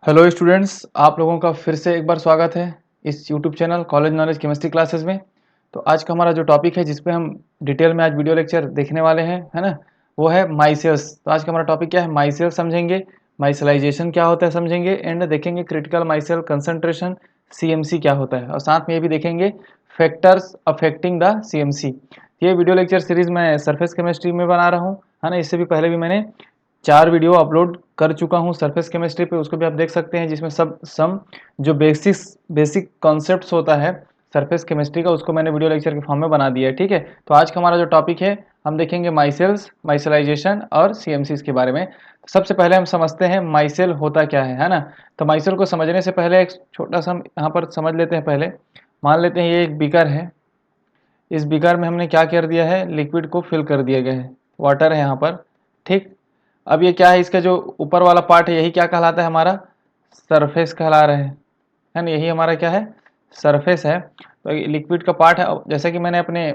Hello students, आप लोगों का फिर से एक बार स्वागत है इस YouTube channel college knowledge chemistry classes में। तो आज का हमारा जो टॉपिक है जिस पे हम डिटेल में आज वीडियो लेक्चर देखने वाले हैं, है ना, वो है माइसेल्स। तो आज का हमारा टॉपिक क्या है, माइसेल्स समझेंगे, माइसेलाइजेशन क्या होता है समझेंगे, एंड देखेंगे क्रिटिकल माइसेल कंसंट्रेशन सीएमसी क्या होता है, और साथ में ये भी देखेंगे फैक्टर्स अफेक्टिंग द सीएमसी। ये वीडियो लेक्चर सीरीज मैं सरफेस केमिस्ट्री में बना रहा हूँ, है ना। इससे भी पहले भी मैंने 4 वीडियो अपलोड कर चुका हूँ सरफेस केमिस्ट्री पे, उसको भी आप देख सकते हैं, जिसमें सब सम जो बेसिक कॉन्सेप्ट्स होता है सरफेस केमिस्ट्री का, उसको मैंने वीडियो लेक्चर के फॉर्म में बना दिया है। ठीक है, तो आज का हमारा जो टॉपिक है, हम देखेंगे माइसेल्स, माइसेलाइजेशन और सीएमसीज के बारे में। सबसे पहले हम समझते हैं माइसेल होता क्या है ना। तो माइसेल को समझने से पहले एक छोटा सा हम यहाँ पर समझ लेते हैं। पहले मान लेते हैं ये एक बीकर है, इस बीकर में हमने क्या कर दिया है, लिक्विड को फिल कर दिया गया है, वाटर है यहाँ पर। ठीक, अब ये क्या है, इसका जो ऊपर वाला पार्ट है यही क्या कहलाता है, हमारा सरफेस कहला रहे हैं, है ना। यही हमारा क्या है, सरफेस है। तो लिक्विड का पार्ट है। जैसे कि मैंने अपने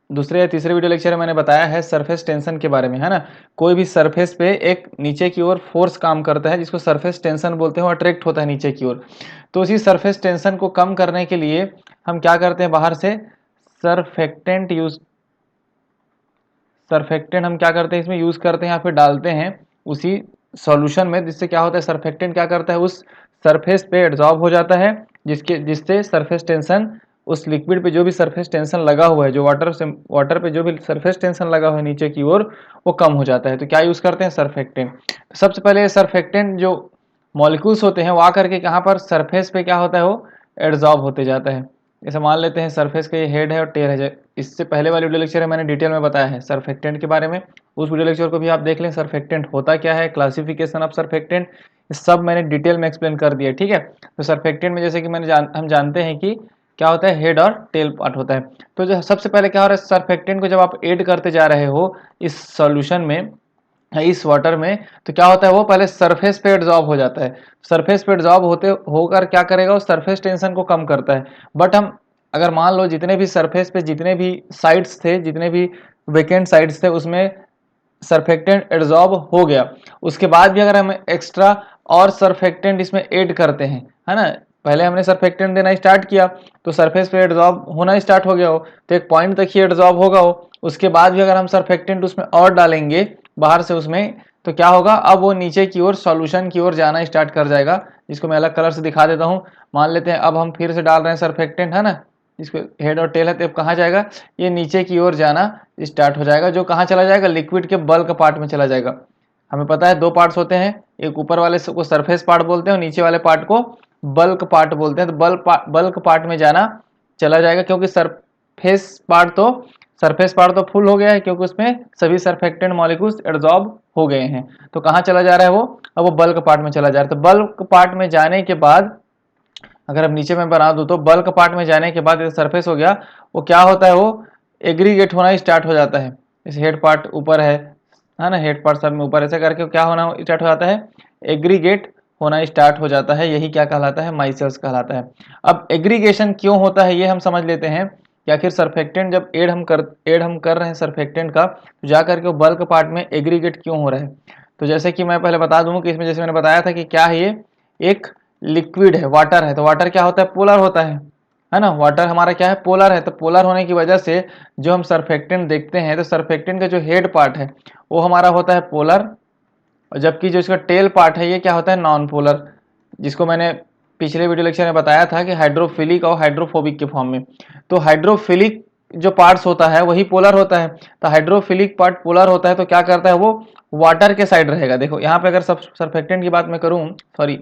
दूसरे या तीसरे वीडियो लेक्चर में मैंने बताया है सरफेस टेंशन के बारे में, है ना। कोई भी सरफेस पे एक नीचे की ओर फोर्स काम करता है जिसको सरफेस टेंशन बोलते हैं, और अट्रैक्ट होता है नीचे की ओर। तो उसी सरफेस टेंशन को कम करने के लिए हम क्या करते हैं, बाहर से सरफेक्टेंट यूज सरफेक्टेंट हम क्या करते हैं, इसमें यूज करते हैं या फिर डालते हैं उसी सॉल्यूशन में, जिससे क्या होता है, सरफेक्टेंट क्या करता है, उस सरफेस पे एड्जॉर्ब हो जाता है, जिससे सरफेस टेंशन, उस लिक्विड पे जो भी सरफेस टेंशन लगा हुआ है, जो वाटर पे जो भी सरफेस टेंशन लगा हुआ है नीचे की ओर, वो कम हो जाता है। तो क्या यूज करते हैं, सरफेक्टेंट। सबसे पहले सरफेक्टेंट जो मॉलिक्यूल्स होते हैं वो आकर के कहाँ पर, सरफेस पे क्या होता है, वो एड्जॉर्ब होते जाता है। जैसे मान लेते हैं सरफेस का ये हेड है और टेल है। इससे पहले वाले वीडियो लेक्चर में मैंने डिटेल में बताया है सरफेक्टेंट के बारे में, उस वीडियो लेक्चर को भी आप देख लें। सरफेक्टेंट होता क्या है, क्लासिफिकेशन ऑफ सरफेक्टेंट, सब मैंने डिटेल में एक्सप्लेन कर दिया। ठीक है, तो सरफेक्टेंट में जैसे कि हम जानते हैं कि क्या होता है, हेड और टेल पार्ट होता है। तो जो सबसे पहले क्या हो रहा है, सरफेक्टेंट को जब आप ऐड करते जा रहे हो इस सॉल्यूशन में, इस वाटर में, तो क्या होता है, वो पहले सरफेस पे एड्जॉर्ब हो जाता है। सरफेस पे एड्जॉर्ब होते होकर क्या करेगा, वो सरफेस टेंशन को कम करता है। बट हम अगर मान लो जितने भी सरफेस पे जितने भी साइड्स थे, जितने भी वेकेंट साइड्स थे, उसमें सरफेक्टेंट एड्जॉर्ब हो गया, उसके बाद भी अगर हम एक्स्ट्रा और सरफेक्टेंट इसमें ऐड करते हैं, है ना, पहले हमने सरफेक्टेंट देना स्टार्ट किया तो सरफेस पे एड्जॉर्ब होना स्टार्ट हो गया हो, तो एक पॉइंट तक ही एड्जॉर्ब होगा हो। उसके बाद भी अगर हम सरफेक्टेंट उसमें और डालेंगे बाहर से उसमें, तो क्या होगा, अब वो नीचे की ओर सॉल्यूशन की ओर जाना स्टार्ट कर जाएगा, जिसको मैं अलग कलर से दिखा देता हूँ। मान लेते हैं अब हम फिर से डाल रहे हैं सरफेक्टेंट, है ना, जिसको हेड और टेल है, तो अब कहाँ जाएगा, ये नीचे की ओर जाना स्टार्ट हो जाएगा, जो कहाँ चला जाएगा, लिक्विड के बल्क पार्ट में चला जाएगा। हमें पता है दो पार्ट्स होते हैं, एक ऊपर वाले को सरफेस पार्ट बोलते हैं और नीचे वाले पार्ट को बल्क पार्ट बोलते हैं। तो बल्क पार्ट में जाना चला जाएगा, क्योंकि सरफेस पार्ट तो फुल हो गया है, क्योंकि उसमें सभी सरफेक्टेंट मॉलिक्यूल्स एड्जॉर्ब हो गए हैं। तो कहाँ चला जा रहा है वो, अब वो बल्क पार्ट में चला जा रहा है। तो बल्क पार्ट में जाने के बाद, अगर अब नीचे में बना दूं, तो बल्क पार्ट में जाने के बाद सरफेस हो गया, वो क्या होता है, वो एग्रीगेट होना स्टार्ट हो जाता है। जैसे हेड पार्ट ऊपर है ना, हेड पार्ट सब में ऊपर ऐसे करके क्या होना स्टार्ट हो जाता है, एग्रीगेट होना स्टार्ट हो जाता है। यही क्या कहलाता है, माइसेल्स कहलाता है। अब एग्रीगेशन क्यों होता है ये हम समझ लेते हैं कि आखिर सरफेक्टेंट जब ऐड हम कर रहे हैं सरफेक्टेंट का, तो जा करके वो बल्क पार्ट में एग्रीगेट क्यों हो रहा है। तो जैसे कि मैं पहले बता दूं कि इसमें जैसे मैंने बताया था कि क्या है, ये एक लिक्विड है, वाटर है। तो वाटर क्या होता है, पोलर होता है ना। वाटर हमारा क्या है, पोलर है। तो पोलर होने की वजह से जो हम सरफेक्टेंट देखते हैं, तो सरफेक्टेंट का जो हेड पार्ट है वो हमारा होता है पोलर, और जबकि जो इसका टेल पार्ट है ये क्या होता है, नॉन पोलर, जिसको मैंने पिछले वीडियो लेक्चर में बताया था कि हाइड्रोफिलिक और हाइड्रोफोबिक के फॉर्म में। तो हाइड्रोफिलिक जो पार्ट्स होता है वही पोलर होता है। तो हाइड्रोफिलिक पार्ट पोलर होता है, तो क्या करता है, वो वाटर के साइड रहेगा। देखो यहाँ पे अगर सब सरफेक्टेंट की बात मैं करूँ, सॉरी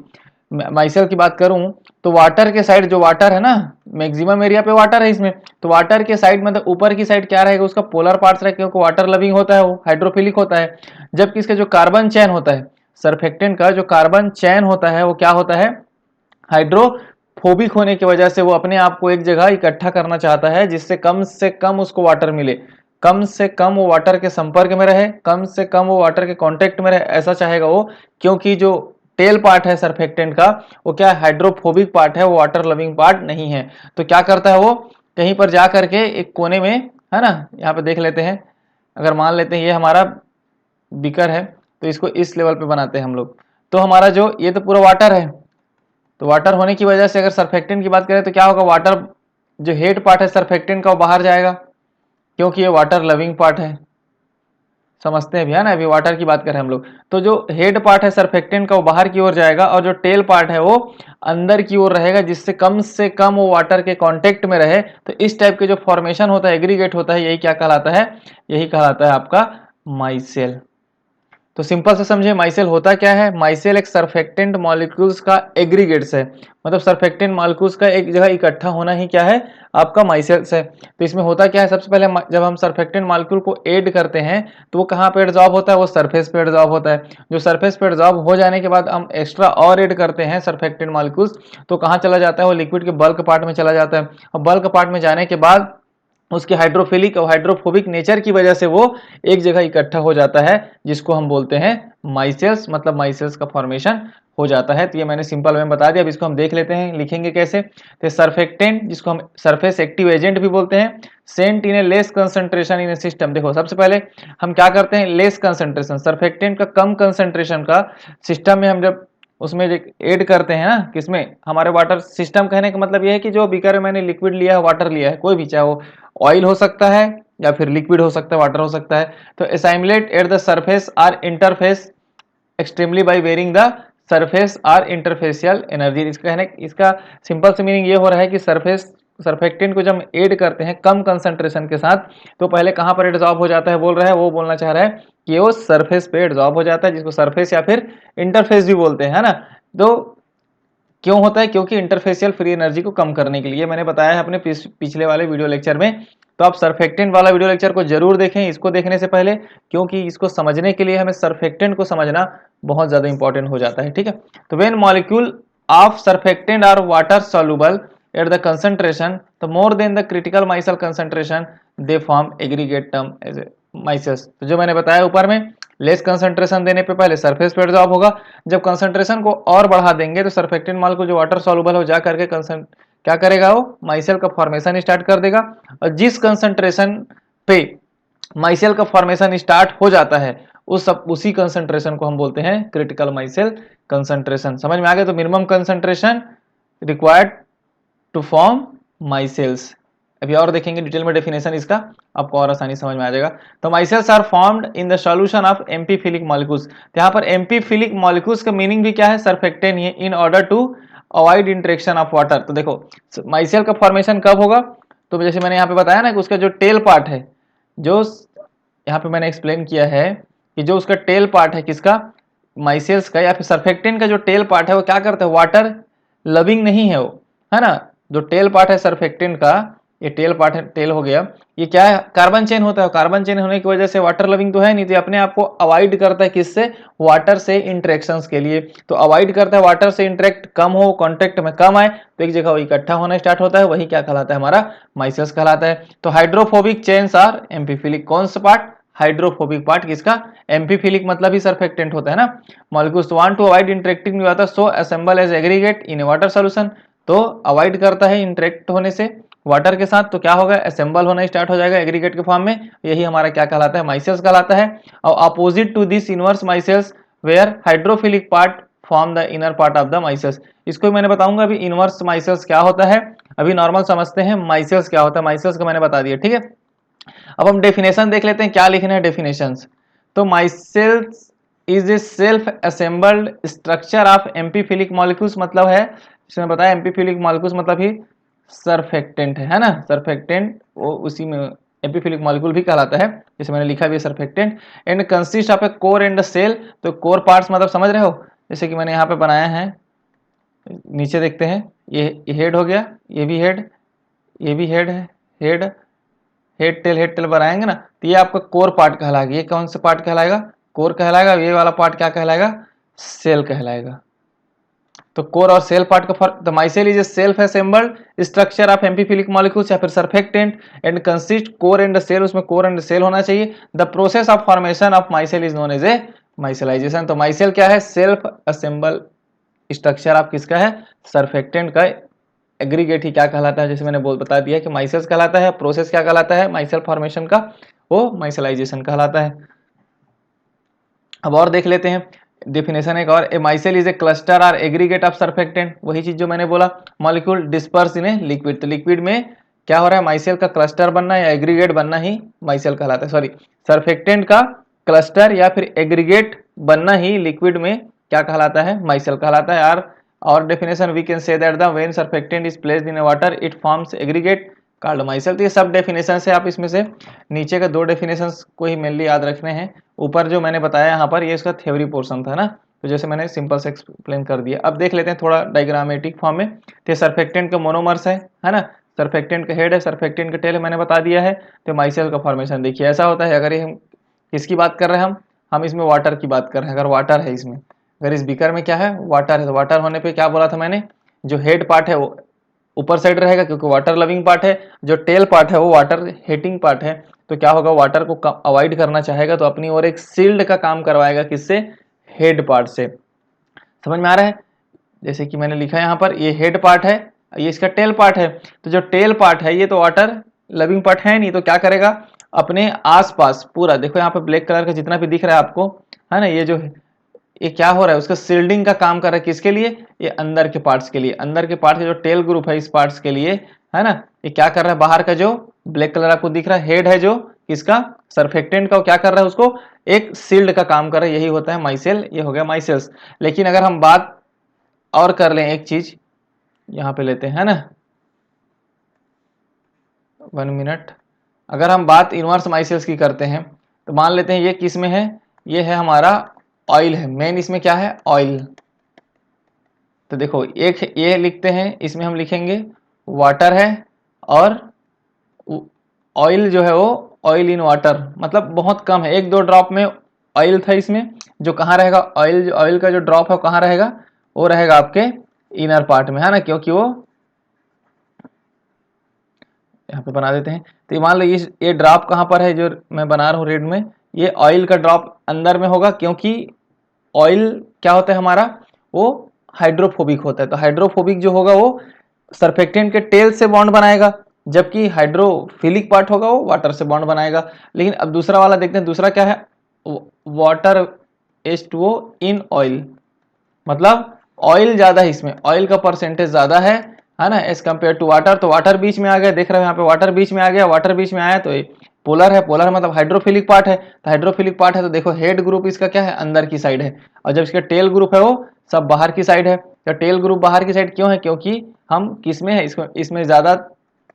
माइसेल की बात करूं, तो वाटर के साइड, जो वाटर है ना, मैक्सिमम एरिया पे वाटर है इसमें, तो वाटर के साइड मतलब ऊपर की साइड क्या रहेगा, उसका पोलर पार्ट्स रहेगा, क्योंकि वाटर लविंग होता है, वो हाइड्रोफिलिक होता है। जबकि इसका जो कार्बन चैन होता है, सरफेक्टेंट का जो कार्बन चैन होता है, वो क्या होता है, हाइड्रोफोबिक होने की वजह से वो अपने आप को एक जगह इकट्ठा करना चाहता है, जिससे कम से कम उसको वाटर मिले, कम से कम वो वाटर के संपर्क में रहे, कम से कम वो वाटर के कांटेक्ट में रहे, ऐसा चाहेगा वो। क्योंकि जो टेल पार्ट है सरफेक्टेंट का, वो क्या है, हाइड्रोफोबिक पार्ट है, वो वाटर लविंग पार्ट नहीं है। तो क्या करता है वो, कहीं पर जा करके एक कोने में, है ना, यहाँ पे देख लेते हैं, अगर मान लेते हैं ये हमारा बीकर है, तो इसको इस लेवल पे बनाते हैं हम लोग। तो हमारा जो ये तो पूरा वाटर है, तो वाटर होने की वजह से अगर सरफेक्टेंट की बात करें तो क्या होगा, वाटर जो हेड पार्ट है सरफेक्टेंट का वो बाहर जाएगा, क्योंकि ये वाटर लविंग पार्ट है, समझते हैं भी है ना, अभी वाटर की बात करें हम लोग। तो जो हेड पार्ट है सरफेक्टेंट का वो बाहर की ओर जाएगा, और जो टेल पार्ट है वो अंदर की ओर रहेगा, जिससे कम से कम वो वाटर के कांटेक्ट में रहे। तो इस टाइप के जो फॉर्मेशन होता है, एग्रीगेट होता है, यही क्या कहलाता है, यही कहलाता है आपका माइसेल। तो सिंपल से समझे माइसेल होता क्या है। माइसेल एक सरफेक्टेंट मॉलिक्यूल्स का एग्रीगेट्स है, मतलब सरफेक्टेंट मॉलिक्यूल्स का एक जगह इकट्ठा होना ही क्या है, आपका माइसेल्स है। तो इसमें होता क्या है, सबसे पहले जब हम सरफेक्टेंट मॉलिक्यूल को ऐड करते हैं तो वो कहाँ पे एडजॉर्ब होता है, वो सरफेस पे एडजॉर्ब होता है। जो सरफेस पे एडजॉर्ब हो जाने के बाद हम एक्स्ट्रा और ऐड करते हैं सरफेक्टेंट मॉलिक्यूल्स, तो कहाँ चला जाता है, वो लिक्विड के बल्क पार्ट में चला जाता है। और बल्क पार्ट में जाने के बाद उसके हाइड्रोफिलिक और हाइड्रोफोबिक नेचर की वजह से वो एक जगह इकट्ठा हो जाता है, जिसको हम बोलते हैं माइसेल्स, मतलब माइसेल्स का फॉर्मेशन हो जाता है। तो ये मैंने सिंपल में बता दिया। अब इसको हम देख लेते हैं, लिखेंगे कैसे। तो सरफेक्टेंट, जिसको हम सरफेस एक्टिव एजेंट भी बोलते हैं, sent in a less concentration in a system. देखो सबसे पहले हम क्या करते हैं, लेस कंसंट्रेशन, सरफेक्टेंट का कम कंसंट्रेशन का सिस्टम में हम जब उसमें ऐड करते हैं ना, किसमें, हमारे वाटर सिस्टम। कहने का मतलब यह है कि जो बीकर में मैंने लिक्विड लिया है, वाटर लिया है, कोई भी, चाहे वो ऑयल हो सकता है या फिर लिक्विड हो सकता है, वाटर हो सकता है। तो assimilate at the surface or interface extremely by varying the surface or interfacial energy. इसका सिंपल से मीनिंग ये हो रहा है कि सरफेस सरफेक्टेंट को जब हम ऐड करते हैं कम कंसंट्रेशन के साथ, तो पहले कहां पर एडजॉर्ब हो जाता है, बोल रहा है, वो बोलना चाह रहा है कि वो सरफेस पे एडजॉर्ब हो जाता है, जिसको सरफेस या फिर इंटरफेस भी बोलते हैं, है ना। तो क्यों होता है, क्योंकि इंटरफेशियल फ्री एनर्जी को कम करने के लिए। मैंने बताया है अपने पिछले वाले वीडियो लेक्चर में, तो आप सरफेक्टेंट वाला वीडियो लेक्चर को जरूर देखें इसको देखने से पहले, क्योंकि इसको समझने के लिए हमें सरफेक्टेंट को समझना बहुत ज्यादा इंपॉर्टेंट हो जाता है, ठीक है। तो when molecule of surfactant are water soluble at the concentration the more than the critical micelle concentration, they form aggregate term as micelles. तो जो मैंने बताया ऊपर में, लेस कंसंट्रेशन देने पे पहले सरफेस पे एडजॉर्ब होगा, जब कंसंट्रेशन को और बढ़ा देंगे तो सरफेक्टेंट मॉलिक्यूल जो वाटर सॉल्युबल हो जा करके क्या करेगा, वो माइसेल का फॉर्मेशन स्टार्ट कर देगा। और जिस कंसंट्रेशन पे माइसेल का फॉर्मेशन स्टार्ट हो जाता है, उसी कंसंट्रेशन को हम बोलते हैं क्रिटिकल माइसेल कंसंट्रेशन। समझ में आ गया। तो minimum concentration required to form micelles. अभी और देखेंगे डिटेल में डेफिनेशन इसका, आपको और आसानी समझ में आ जाएगा। तो micelles are formed in the solution of amphiphilic molecules. यहाँ पर एम्पीफिलिक मॉलिक्यूल्स का मीनिंग भी क्या है, सरफेक्टेंट ही, in order to avoid interaction of water. तो देखो माइसेल का फॉर्मेशन कब होगा, तो जैसे मैंने यहाँ पे बताया ना कि उसका जो टेल पार्ट है, जो यहाँ पे मैंने एक्सप्लेन किया है कि जो उसका टेल पार्ट है, किसका, माइसेल्स का या फिर सरफेक्टेंट का जो टेल पार्ट है वो क्या करता है, वाटर लविंग नहीं है वो, है ना। जो टेल पार्ट है सरफेक्टेंट का, ये टेल पार्ट है, टेल हो गया, ये क्या है, कार्बन चेन होता है। कार्बन चेन होने की वजह से वाटर लविंग तो है नहीं, तो अपने आप को अवॉइड करता है, किससे, वाटर से इंटरेक्शंस के लिए। तो अवॉइड करता है वाटर से, इंटरेक्ट कम हो, कांटेक्ट में कम आए, तो एक जगह वो इकट्ठा होना स्टार्ट होता है, वही क्या कहलाता है, हमारा माइसेल्स कहलाता है। तो हाइड्रोफोबिक चेन्स आर एम्पीफिलिक। कौन सा पार्ट, हाइड्रोफोबिक पार्ट, किसका, एम्पीफिलिक, मतलब ही सरफेक्टेंट होता है ना। Molecules want to avoid interacting with water, so assemble as aggregate in a water solution. तो अवॉइड करता है इंटरेक्ट होने से वाटर के साथ, तो क्या होगा, असेंबल होना स्टार्ट हो जाएगा एग्रीगेट के फॉर्म में, यही हमारा क्या कहलाता है, माइसेल्स कहलाता है। और opposite to this inverse micelles where hydrophilic part form the inner part of the micelles. इसको मैंने बताऊंगा अभी इनवर्स माइसेल्स क्या होता है। अभी नॉर्मल समझते हैं माइसेल्स क्या होता है। माइसेल्स का मैंने बता दिया, ठीक है। अब हम डेफिनेशन देख लेते हैं, क्या लिखना है डेफिनेशंस। तो micelles is a self assembled structure of amphiphilic molecules, मतलब है, इसमें बताया एम्पीफिलिक मॉलिक्यूल्स मतलब ही सरफेक्टेंट है ना। सरफेक्टेंट वो उसी में एम्पीफिलिक मॉलिक्यूल भी कहलाता है, जैसे मैंने लिखा भी है surfactant. And consist of a core and shell. तो कोर पार्ट्स मतलब समझ रहे हो, जैसे कि मैंने यहाँ पे बनाया है, नीचे देखते हैं, ये हेड हो गया, ये भी हेड, ये भी हेड है, हेड हेड टेल बनाएंगे ना, तो ये आपका कोर पार्ट कहलाएगा। ये कौन सा पार्ट कहलाएगा, कोर कहलाएगा। ये वाला पार्ट क्या कहलाएगा, सेल कहलाएगा। तो कोर और सेल पार्ट का फर्क, the micelle is a self assembled structure of amphiphilic molecules या फिर surfactant and consist core and cell, उसमें कोर एंड सेल होना चाहिए। The process of formation of micelle is known as a micellization. तो micelle क्या है, self assemble structure of किसका है, सरफेक्टेंट का एग्रीगेट ही क्या कहलाता है, जैसे मैंने बता दिया कि माइसेल्स कहलाता है। प्रोसेस क्या कहलाता है माइसेल फॉर्मेशन का, वो माइसेलाइजेशन कहलाता है। अब और देख लेते हैं, डेफिनेशन एक और, ए माइसेल इज ए क्लस्टर और एग्रीगेट ऑफ सर्फेक्टेंट, वही चीज जो मैंने बोला, molecule disperse in a liquid, तो लिक्विड में क्या हो रहा है, माइसेल का क्लस्टर बनना या एग्रीगेट बनना ही माइसेल कहलाता है, सॉरी सर्फेक्टेंट का क्लस्टर या फिर एग्रीगेट बनना ही लिक्विड में क्या कहलाता है, माइसेल कहलाता है। यार और definition we can say that the when surfactant is placed in water it forms aggregate called micelle. तो ये सब डेफिनेशन है, आप इसमें से नीचे का 2 डेफिनेशन को ही मेनली याद रखने हैं, ऊपर जो मैंने बताया यहाँ पर ये इसका थ्योरी पोर्शन था ना, तो जैसे मैंने सिंपल से एक्सप्लेन कर दिया। अब देख लेते हैं थोड़ा डायग्रामेटिक फॉर्म में, तो सर्फेक्टेंट का मोनोमर्स है ना, सर्फेक्टेंट का हेड है, सर्फेक्टेंट का टेल मैंने बता दिया है। तो माइसेल का फॉर्मेशन देखिए ऐसा होता है, अगर ये हम किसकी बात कर रहे हैं, हम इसमें वाटर की बात कर रहे हैं, अगर वाटर है इसमें, अगर इस बीकर में क्या है, वाटर है, तो वाटर होने पे क्या बोला था मैंने, जो हेड पार्ट है वो ऊपर साइड रहेगा क्योंकि वाटर लविंग पार्ट है, जो टेल पार्ट है वो वाटर हेटिंग पार्ट है, तो क्या होगा, वाटर को अवॉइड करना चाहेगा तो अपनी ओर एक सील्ड का काम करवाएगा, किससे, हेड पार्ट से। समझ में आ रहा है, जैसे कि मैंने लिखा है यहाँ पर, ये हेड पार्ट है, ये इसका टेल पार्ट है, तो जो टेल पार्ट है ये तो वाटर लविंग पार्ट है नहीं, तो क्या करेगा, अपने आसपास पूरा, देखो यहाँ पे ब्लैक कलर का जितना भी दिख रहा है आपको, है ना, ये जो ये क्या हो रहा है, उसका सील्डिंग का काम कर रहा है, किसके लिए, ये अंदर के पार्ट्स के लिए, अंदर के पार्ट का जो टेल ग्रुप है इस पार्ट्स के लिए, है ना, ये क्या कर रहा है, बाहर का जो ब्लैक कलर आपको दिख रहा है हेड है जो किसका, सर्फेक्टेंट का, वो क्या कर रहा है, उसको एक सील्ड का काम कर रहा है, यही होता है माइसेल, ये हो गया माइसेल्स। लेकिन अगर हम बात और कर लें, एक चीज यहाँ पे लेते हैं, है ना, 1 मिनट, अगर हम बात इनवर्स माइसेल्स की करते हैं, तो मान लेते हैं ये किस में है, ये है हमारा ऑयल है, मेन इसमें क्या है, ऑयल। तो देखो एक ये लिखते हैं, इसमें हम लिखेंगे वाटर है, और ऑयल जो है वो ऑयल इन वाटर, मतलब बहुत कम है, 1-2 ड्रॉप में ऑयल था इसमें, जो कहाँ रहेगा, ऑयल का जो ड्रॉप है कहाँ रहेगा, वो रहेगा आपके इनर पार्ट में, है ना, क्योंकि वो यहाँ पे बना देते हैं, तो मान लो ये ड्रॉप कहाँ पर है, जो मैं बना रहा हूँ रेड में, ये ऑयल का ड्रॉप अंदर में होगा, क्योंकि ऑयल क्या होता है हमारा, वो हाइड्रोफोबिक होता है, तो हाइड्रोफोबिक जो होगा वो सर्फेक्टेंट के टेल से बॉन्ड बनाएगा, जबकि हाइड्रोफिलिक पार्ट होगा वो वाटर से बॉन्ड बनाएगा। लेकिन अब दूसरा वाला देखते हैं, दूसरा क्या है, वाटर H2O इन ऑयल, मतलब ऑयल ज्यादा है इसमें, ऑयल का परसेंटेज ज्यादा है ना, एज कम्पेयर टू वाटर। तो वाटर बीच में आ गया, देख रहे हो यहाँ पे वाटर बीच में आ गया, वाटर बीच में आया तो पोलर है, पोलर मतलब हाइड्रोफिलिक पार्ट है, तो हाइड्रोफिलिक पार्ट है तो देखो हेड ग्रुप इसका क्या है, अंदर की साइड है, और जब इसका टेल ग्रुप है वो सब बाहर की साइड है। तो टेल ग्रुप बाहर की साइड क्यों है, क्योंकि हम किस में है, इसमें ज्यादा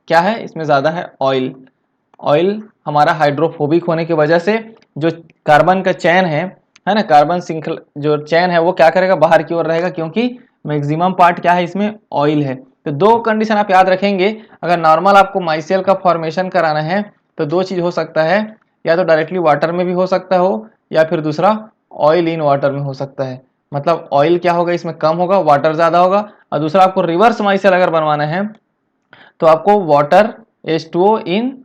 क्या है, इसमें ज्यादा है ऑयल। ऑयल हमारा हाइड्रोफोबिक होने की वजह से जो कार्बन का चैन है ना, कार्बन श्रृंखला जो चैन है वो क्या करेगा, बाहर की ओर रहेगा, क्योंकि मैक्सिमम पार्ट क्या है इसमें, ऑयल है। तो 2 कंडीशन आप याद रखेंगे, अगर नॉर्मल आपको माइसेल का फॉर्मेशन कराना है तो 2 चीज हो सकता है, या तो डायरेक्टली वाटर में भी हो सकता हो, या फिर दूसरा ऑयल इन वाटर में हो सकता है, मतलब ऑयल क्या होगा इसमें कम होगा, वाटर ज्यादा होगा। और दूसरा आपको रिवर्स माइसेल अगर बनवाना है तो आपको वाटर H2O इन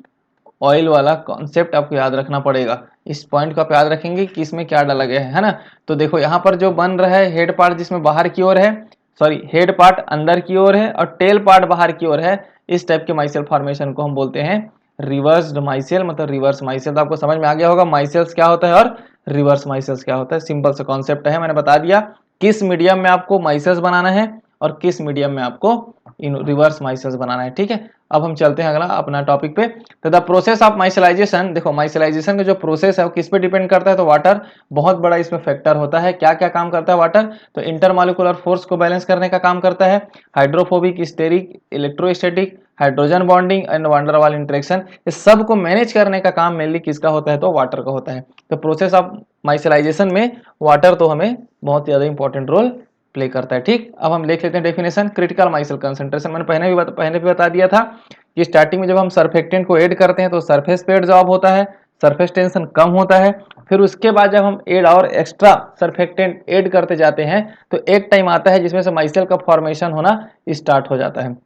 ऑयल वाला कॉन्सेप्ट आपको याद रखना पड़ेगा, इस पॉइंट को आप याद रखेंगे कि इसमें क्या डाला गया है ना। तो देखो यहाँ पर जो बन रहा है हेड पार्ट जिसमें बाहर की ओर है, सॉरी हेड पार्ट अंदर की ओर है और टेल पार्ट बाहर की ओर है, इस टाइप के माइसेल फॉर्मेशन को हम बोलते हैं रिवर्स्ड माइसेल, मतलब रिवर्स माइसेल। तो आपको समझ में आ गया होगा माइसेल्स क्या होता है और रिवर्स माइसेल्स क्या होता है, सिंपल सा कॉन्सेप्ट है, मैंने बता दिया किस मीडियम में आपको माइसेल्स बनाना है और किस मीडियम में आपको इन रिवर्स माइसेल्स बनाना है, ठीक है। अब हम चलते हैं अगला अपना टॉपिक पे। तो द प्रोसेस ऑफ माइसेलाइजेशन, देखो माइसेलाइजेशन का जो प्रोसेस है वो किस पे डिपेंड करता है, तो वाटर बहुत बड़ा इसमें फैक्टर होता है। क्या क्या काम करता है वाटर, तो इंटरमॉलिक्यूलर फोर्स को बैलेंस करने का काम करता है, hydrophobic, steric, electrostatic, hydrogen bonding and van der Waals interaction, इस सब को मैनेज करने का काम मेनली किसका होता है, तो वाटर का होता है। तो प्रोसेस ऑफ माइसेलाइजेशन में वाटर तो हमें बहुत ज्यादा इंपॉर्टेंट रोल प्ले करता है, ठीक। अब हम देख लेते हैं डेफिनेशन, क्रिटिकल माइसेल कंसंट्रेशन, मैंने पहले भी बता दिया था कि स्टार्टिंग में जब हम सर्फेक्टेंट को ऐड करते हैं तो सरफेस पे एडसॉर्ब होता है, सरफेस टेंशन कम होता है, फिर उसके बाद जब हम ऐड और एक्स्ट्रा सर्फेक्टेंट ऐड करते जाते हैं तो एक टाइम आता है जिसमें से माइसेल का फॉर्मेशन होना स्टार्ट हो जाता है।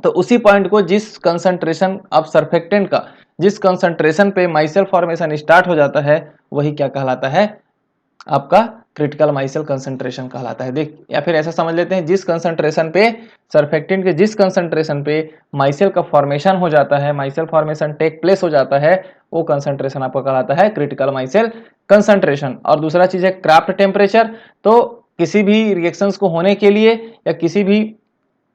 तो उसी पॉइंट को जिस कंसंट्रेशन ऑफ सर्फेक्टेंट का जिस कंसंट्रेशन पे माइसेल फॉर्मेशन स्टार्ट हो जाता है वही क्या कहलाता है, आपका क्रिटिकल माइसिल कंसंट्रेशन कहलाता है। देख, या फिर ऐसा समझ लेते हैं, जिस कंसंट्रेशन पे सर्फेक्टेंट के जिस कंसंट्रेशन पे माइसिल का फॉर्मेशन हो जाता है, माइसिल फॉर्मेशन टेक प्लेस हो जाता है, वो कंसंट्रेशन आपका कहलाता है क्रिटिकल माइसिल कंसंट्रेशन। और दूसरा चीज है क्राफ्ट टेम्परेचर। तो किसी भी रिएक्शंस को होने के लिए या किसी भी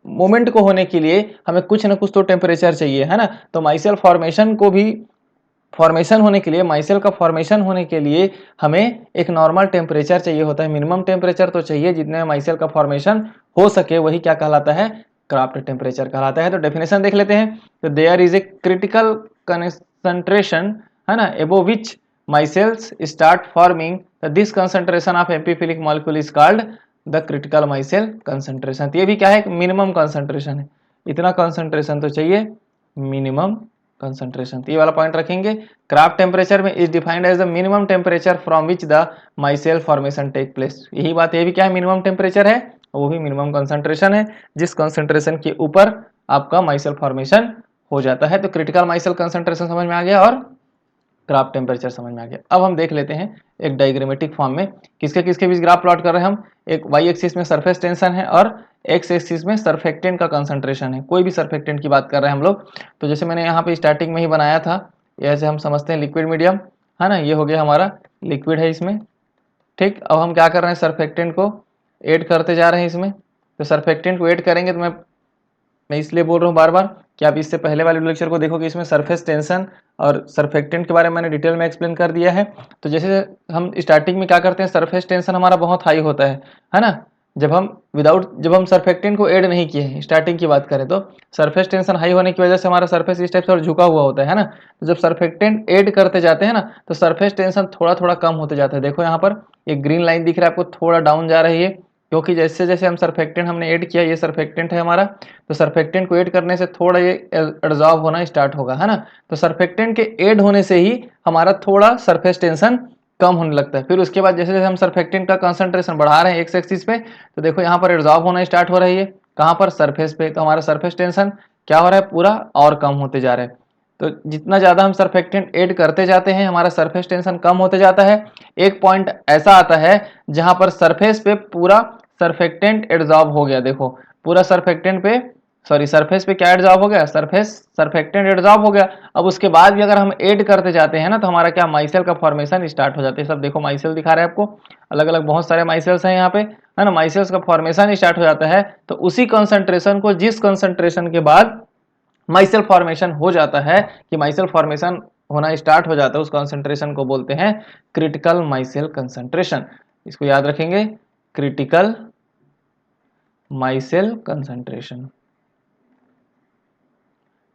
मोमेंट को होने के लिए हमें कुछ ना कुछ तो टेम्परेचर चाहिए, है ना। तो माइसिल फॉर्मेशन को भी फॉर्मेशन होने के लिए, माइसेल का फॉर्मेशन होने के लिए हमें एक नॉर्मल टेम्परेचर चाहिए होता है, मिनिमम टेम्परेचर तो चाहिए जितने में माइसेल का फॉर्मेशन हो सके, वही क्या कहलाता है, क्राफ्ट टेम्परेचर कहलाता है। तो डेफिनेशन देख लेते हैं। तो there is a critical concentration, है ना, above which micelles start forming, this concentration of amphiphilic molecule is called the critical micelle concentration. ये भी क्या है, मिनिमम कंसंट्रेशन है, इतना कंसंट्रेशन तो चाहिए, मिनिमम कंसंट्रेशन। ये वाला पॉइंट रखेंगे। क्राफ्ट टेम्परेचर में is defined as the minimum temperature from which the micelle formation take place. यही बात, ये भी क्या है, मिनिमम टेम्परेचर है, वो भी मिनिमम कंसंट्रेशन है जिस कंसंट्रेशन के ऊपर आपका माइसेल फॉर्मेशन हो जाता है। तो क्रिटिकल माइसेल कंसंट्रेशन समझ में आ गया और ग्राफ टेम्परेचर समझ में आ गया। अब हम देख लेते हैं एक डायग्रामेटिक फॉर्म में किसके किसके बीच ग्राफ प्लॉट कर रहे हैं हम। एक वाई एक्सिस में सरफेस टेंशन है और एक्स एक्सिस में सरफेक्टेंट का कंसंट्रेशन है। कोई भी सरफेक्टेंट की बात कर रहे हैं हम लोग। तो जैसे मैंने यहाँ पे स्टार्टिंग में ही बनाया था, ऐसे हम समझते हैं लिक्विड मीडियम, है ना, ये हो गया हमारा लिक्विड है इसमें, ठीक। अब हम क्या कर रहे हैं, सरफेक्टेंट को ऐड करते जा रहे हैं इसमें। तो सरफेक्टेंट को ऐड करेंगे तो मैं इसलिए बोल रहा हूँ बार बार कि आप इससे पहले वाले लेक्चर को देखो कि इसमें सरफेस टेंशन और सरफेक्टेंट के बारे में मैंने डिटेल में एक्सप्लेन कर दिया है। तो जैसे हम स्टार्टिंग में क्या करते हैं, सरफेस टेंशन हमारा बहुत हाई होता है ना। जब हम सरफेक्टेंट को ऐड नहीं किए हैं, स्टार्टिंग की बात करें तो सरफेस टेंशन हाई होने की वजह से हमारा सरफेस इस टाइप से और झुका हुआ होता है ना। तो जब सरफेक्टेंट ऐड करते जाते हैं ना, तो सरफेस टेंशन थोड़ा थोड़ा कम होते जाता है। देखो यहाँ पर एक ग्रीन लाइन दिख रहा है आपको, थोड़ा डाउन जा रही है, क्योंकि जैसे जैसे हम सरफेक्टेंट हमने ऐड किया, ये सरफेक्टेंट है हमारा, तो सरफेक्टेंट को ऐड करने से थोड़ा ये एब्जॉर्ब होना स्टार्ट होगा, है ना। तो सरफेक्टेंट के ऐड होने से ही हमारा थोड़ा सरफेस टेंशन कम होने लगता है। फिर उसके बाद जैसे जैसे हम सरफेक्टेंट का कंसंट्रेशन बढ़ा रहे हैं एक्स एक्सिस पे, तो देखो यहाँ पर एब्जॉर्ब होना स्टार्ट हो रही है, कहाँ पर, सरफेस पे। तो हमारा सरफेस टेंशन क्या हो रहा है, पूरा और कम होते जा रहा है। तो जितना ज़्यादा हम सरफेक्टेंट ऐड करते जाते हैं, हमारा सरफेस टेंशन कम होते जाता है। एक पॉइंट ऐसा आता है जहां पर सरफेस पे पूरा सरफेक्टेंट एड्जॉर्ब हो गया। देखो पूरा सरफेक्टेंट पे, सॉरी, सरफेस पे क्या एड्जॉर्ब हो गया, सरफेक्टेंट एड्जॉर्ब हो गया। अब उसके बाद भी अगर हम ऐड करते जाते हैं ना, तो हमारा क्या, माइसेल का फॉर्मेशन स्टार्ट हो जाता है। सब देखो माइसेल दिखा रहा है आपको, अलग अलग बहुत सारे माइसेल्स हैं यहाँ पे, है ना। माइसेल्स का फॉर्मेशन स्टार्ट हो जाता है। तो उसी कंसंट्रेशन को, जिस कंसंट्रेशन के बाद माइसेल फॉर्मेशन हो जाता है, कि माइसेल फॉर्मेशन होना स्टार्ट हो जाता है, उस कंसंट्रेशन को बोलते हैं क्रिटिकल माइसेल कंसंट्रेशन। इसको याद रखेंगे, क्रिटिकल माइसेल कंसंट्रेशन।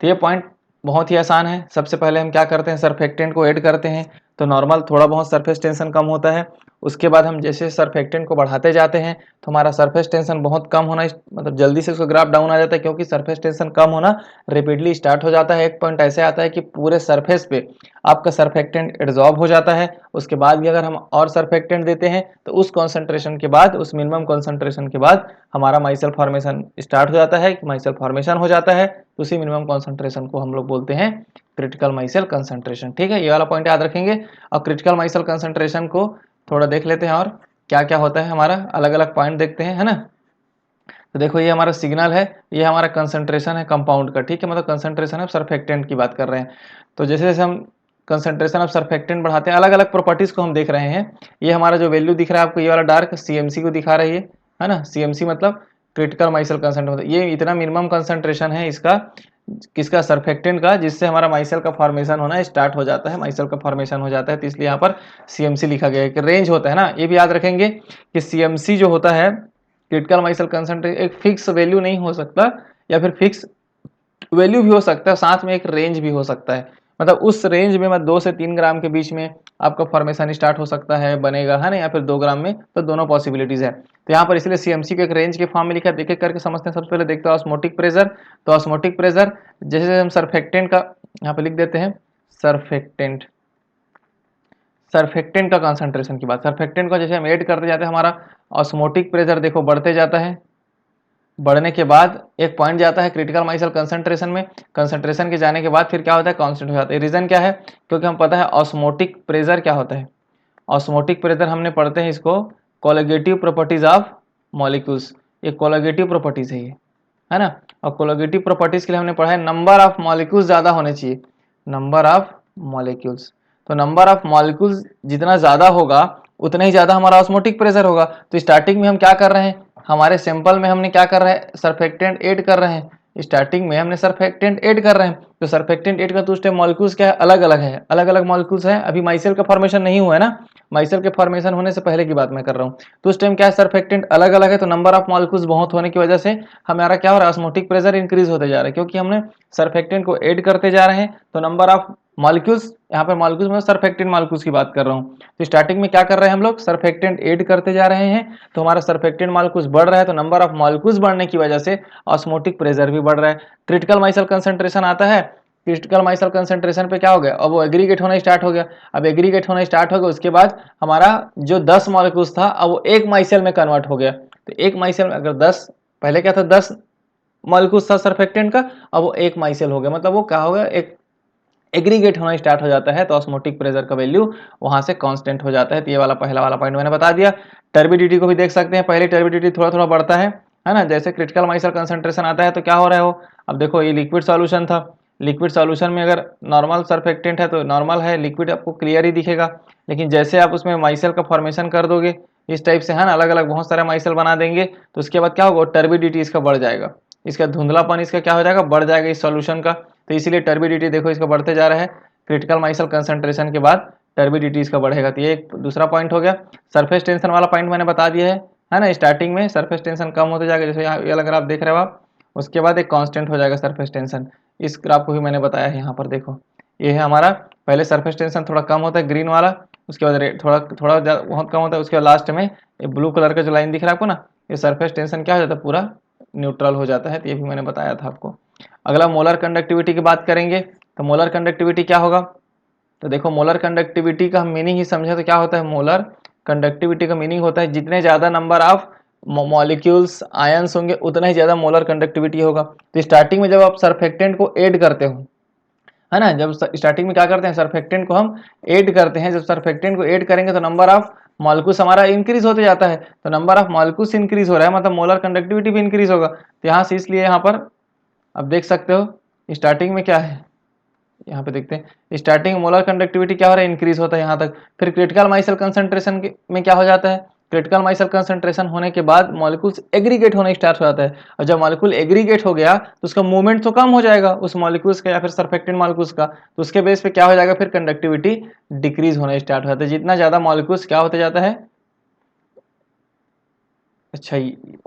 तो ये पॉइंट बहुत ही आसान है। सबसे पहले हम क्या करते हैं, सरफेक्टेंट को ऐड करते हैं, तो नॉर्मल थोड़ा बहुत सरफेस टेंशन कम होता है। उसके बाद हम जैसे सरफेक्टेंट को बढ़ाते जाते हैं, तो हमारा सरफेस टेंशन बहुत कम होना, मतलब जल्दी से उसका ग्राफ डाउन आ जाता है, क्योंकि सरफेस टेंशन कम होना रेपिडली स्टार्ट हो जाता है। एक पॉइंट ऐसे आता है कि पूरे सरफेस पे आपका सरफेक्टेंट एड्जॉर्ब हो जाता है। उसके बाद भी अगर हम और सरफेक्टेंट देते हैं, तो उस कॉन्सेंट्रेशन के बाद, उस मिनिमम कॉन्सेंट्रेशन के बाद हमारा माइसेल फॉर्मेशन स्टार्ट हो जाता है, माइसेल फॉर्मेशन हो जाता है। तो उसी मिनिमम कॉन्सेंट्रेशन को हम लोग बोलते हैं क्रिटिकल माइसेल कंसंट्रेशन, ठीक है। ये वाला पॉइंट याद रखेंगे। और क्रिटिकल माइसेल कंसंट्रेशन को थोड़ा देख लेते हैं और क्या क्या होता है हमारा, अलग अलग पॉइंट देखते हैं, है ना। तो देखो ये हमारा सिग्नल है, ये हमारा कंसंट्रेशन है कंपाउंड का, ठीक है, मतलब कंसंट्रेशन ऑफ सरफेक्टेंट की बात कर रहे हैं। तो जैसे जैसे हम कंसंट्रेशन ऑफ सरफेक्टेंट बढ़ाते हैं, अलग अलग प्रॉपर्टीज को हम देख रहे हैं। ये हमारा जो वैल्यू दिख रहा है आपको, ये वाला डार्क सीएमसी को दिखा रही है ना। सीएमसी मतलब क्रिटिकल माइसेल कंसंट्रेशन। ये इतना मिनिमम कंसंट्रेशन है इसका, किसका, सरफेक्टेंट का, जिससे हमारा माइसेल का फॉर्मेशन होना स्टार्ट हो जाता है, माइसेल का फॉर्मेशन हो जाता है। तो इसलिए यहाँ पर सीएमसी लिखा गया है कि रेंज होता है ना। ये भी याद रखेंगे कि सीएमसी जो होता है, क्रिटिकल माइसेल कंसंट्रेशन, एक फिक्स वैल्यू नहीं हो सकता, या फिर फिक्स वैल्यू भी हो सकता है, साथ में एक रेंज भी हो सकता है। मतलब उस रेंज में, मतलब 2 से 3 ग्राम के बीच में आपका फॉर्मेशन स्टार्ट हो सकता है, बनेगा, है ना, या फिर 2 ग्राम में, तो दोनों पॉसिबिलिटीज है। तो यहाँ पर इसलिए सीएमसी को एक रेंज के फॉर्म में लिखा है। देख करके समझते हैं। सबसे पहले देखते हैं ऑस्मोटिक प्रेशर। तो ऑस्मोटिक प्रेशर, जैसे हम सरफेक्टेंट का यहाँ पे लिख देते हैं, सरफेक्टेंट का कंसंट्रेशन की बात, सरफेक्टेंट का जैसे हम ऐड करते जाते हैं, हमारा ऑस्मोटिक प्रेशर देखो बढ़ते जाता है। बढ़ने के बाद एक पॉइंट जाता है क्रिटिकल माइसेल कंसंट्रेशन में, कंसंट्रेशन के जाने के बाद फिर क्या होता है, कांस्टेंट हो जाता है। रीजन क्या है, क्योंकि हम पता है ऑस्मोटिक प्रेशर क्या होता है। ऑस्मोटिक प्रेशर हमने पढ़ते हैं इसको कोलिगेटिव प्रॉपर्टीज ऑफ मॉलिक्यूल्स, ये कोलिगेटिव प्रॉपर्टीज है ना। और कोलिगेटिव प्रॉपर्टीज के लिए हमने पढ़ा है नंबर ऑफ मॉलिक्यूल्स ज़्यादा होने चाहिए, नंबर ऑफ मॉलिक्यूल्स। तो नंबर ऑफ मॉलिक्यूल्स जितना ज़्यादा होगा उतना ही ज़्यादा हमारा ऑस्मोटिक प्रेशर होगा। तो स्टार्टिंग में हम क्या कर रहे हैं, हमारे सैंपल में हमने क्या कर रहे हैं, सरफेक्टेंट ऐड कर रहे हैं। स्टार्टिंग में हमने सरफेक्टेंट ऐड कर रहे हैं, तो सरफेक्टेंट ऐड का तो उस टाइम मॉलिक्यूल्स क्या है, अलग अलग है, अलग अलग मॉलिक्यूल्स हैं। अभी माइसेल का फॉर्मेशन नहीं हुआ है ना, माइसेल के फॉर्मेशन होने से पहले की बात मैं कर रहा हूँ। तो उस टाइम क्या है, सरफेक्टेंट अलग अलग है, तो नंबर ऑफ मॉलिक्यूल्स बहुत होने की वजह से हमारा क्या हो रहा है, ऑस्मोटिक प्रेशर इंक्रीज होते जा रहा है, क्योंकि हमने सरफेक्टेंट को ऐड करते जा रहे हैं। तो नंबर ऑफ मॉलिक्यूल्स, यहाँ पर मॉलिक्यूल्स में सरफेक्टेंट मॉलिक्यूल्स की बात कर रहा हूँ। तो स्टार्टिंग में क्या कर रहे हैं हम लोग, सरफेक्टेंट ऐड करते जा रहे हैं, तो हमारा सरफेक्टेंट मॉलिक्यूल्स बढ़ रहा है, तो नंबर ऑफ मॉलिक्यूल्स बढ़ने की वजह से ऑस्मोटिक प्रेशर भी बढ़ रहा है। क्रिटिकल माइसल कंसंट्रेशन आता है, क्रिटिकल माइसल कंसंट्रेशन पे क्या हो गया, अब वो एग्रीगेट होना स्टार्ट हो गया। अब एग्रीगेट होना स्टार्ट हो गया, उसके बाद हमारा जो 10 मॉलिक्यूल्स था अब वो एक माइसेल में कन्वर्ट हो गया। तो एक माइसेल में अगर 10, पहले क्या था 10 मॉलिक्यूल्स था सरफेक्टेंट का, अब वो एक माइसेल हो गया, मतलब वो क्या हो गया, एक एग्रीगेट होना स्टार्ट हो जाता है, तो ऑस्मोटिक प्रेशर का वैल्यू वहां से कांस्टेंट हो जाता है। तो ये वाला पहला वाला पॉइंट मैंने बता दिया। टर्बिडिटी को भी देख सकते हैं, पहले टर्बिडिटी थोड़ा थोड़ा बढ़ता है ना, जैसे क्रिटिकल माइसल कंसंट्रेशन आता है तो क्या हो रहा है वो, अब देखो ये लिक्विड सॉल्यूशन था, लिक्विड सॉल्यूशन में अगर नॉर्मल सरफेक्टेंट है तो नॉर्मल है, लिक्विड आपको क्लियर ही दिखेगा। लेकिन जैसे आप उसमें माइसल का फॉर्मेशन कर दोगे इस टाइप से, है ना, अलग अलग बहुत सारे माइसल बना देंगे, तो उसके बाद क्या होगा, टर्बिडिटी इसका बढ़ जाएगा, इसका धुंधलापन इसका क्या हो जाएगा, बढ़ जाएगा इस सॉल्यूशन का। तो इसीलिए टर्बिडिटी देखो इसका बढ़ते जा रहा है, क्रिटिकल माइसल कंसंट्रेशन के बाद टर्बिडिटी इसका बढ़ेगा। तो ये एक दूसरा पॉइंट हो गया। सरफेस टेंशन वाला पॉइंट मैंने बता दिया है ना, स्टार्टिंग में सरफेस टेंशन कम होते जाएगा, जैसे यहाँ ये वाला ग्राफ देख रहे हो आप, उसके बाद एक कांस्टेंट हो जाएगा सरफेस टेंशन। इस ग्राफ को भी मैंने बताया है, यहाँ पर देखो ये है हमारा, पहले सरफेस टेंशन थोड़ा कम होता है ग्रीन वाला, उसके बाद रेड थोड़ा थोड़ा बहुत कम होता है, उसके बाद लास्ट में ये ब्लू कलर का जो लाइन दिख रहा है आपको ना, ये सरफेस टेंशन क्या हो जाता है, पूरा न्यूट्रल हो जाता है। तो ये भी मैंने बताया था आपको। अगला मोलर कंडक्टिविटी की बात करेंगे, तो मोलर कंडक्टिविटी क्या होगा, तो देखो मोलर कंडक्टिविटी का हम मीनिंग ही समझे तो क्या होता है, मोलर कंडक्टिविटी का मीनिंग होता है जितने ज़्यादा नंबर ऑफ मॉलिक्यूल्स आयंस होंगे उतना ही ज़्यादा मोलर कंडक्टिविटी होगा। तो स्टार्टिंग में जब आप सरफेक्टेंट को ऐड करते हो, है ना, जब स्टार्टिंग में क्या करते हैं, सरफेक्टेंट को हम ऐड करते हैं, जब सरफेक्टेंट को ऐड करेंगे तो नंबर ऑफ मॉलिक्यूल्स हमारा इंक्रीज होते जाता है, तो नंबर ऑफ मॉलिक्यूल्स इंक्रीज हो रहा है मतलब मोलर कंडक्टिविटी भी इंक्रीज होगा। तो यहाँ से इसलिए यहाँ पर अब देख सकते हो स्टार्टिंग में क्या है, यहाँ पे देखते हैं स्टार्टिंग मोलर कंडक्टिविटी क्या हो रहा है, इंक्रीज होता है यहाँ तक। फिर क्रिटिकल माइसल कंसंट्रेशन में क्या हो जाता है, क्रिटिकल माइसल कंसंट्रेशन होने के बाद मॉलिक्यूल्स एग्रीगेट होना स्टार्ट हो जाता है, और जब मॉलिक्यूल एग्रीगेट हो गया तो उसका मूवमेंट तो कम हो जाएगा उस मॉलिक्यूल्स का या फिर सरफेक्टेंट मॉलिक्यूल्स का, तो उसके बेस पे क्या हो जाएगा, फिर कंडक्टिविटी डिक्रीज होना स्टार्ट हो जाता है, जितना ज्यादा मॉलिक्यूल्स क्या होते जाता है। अच्छा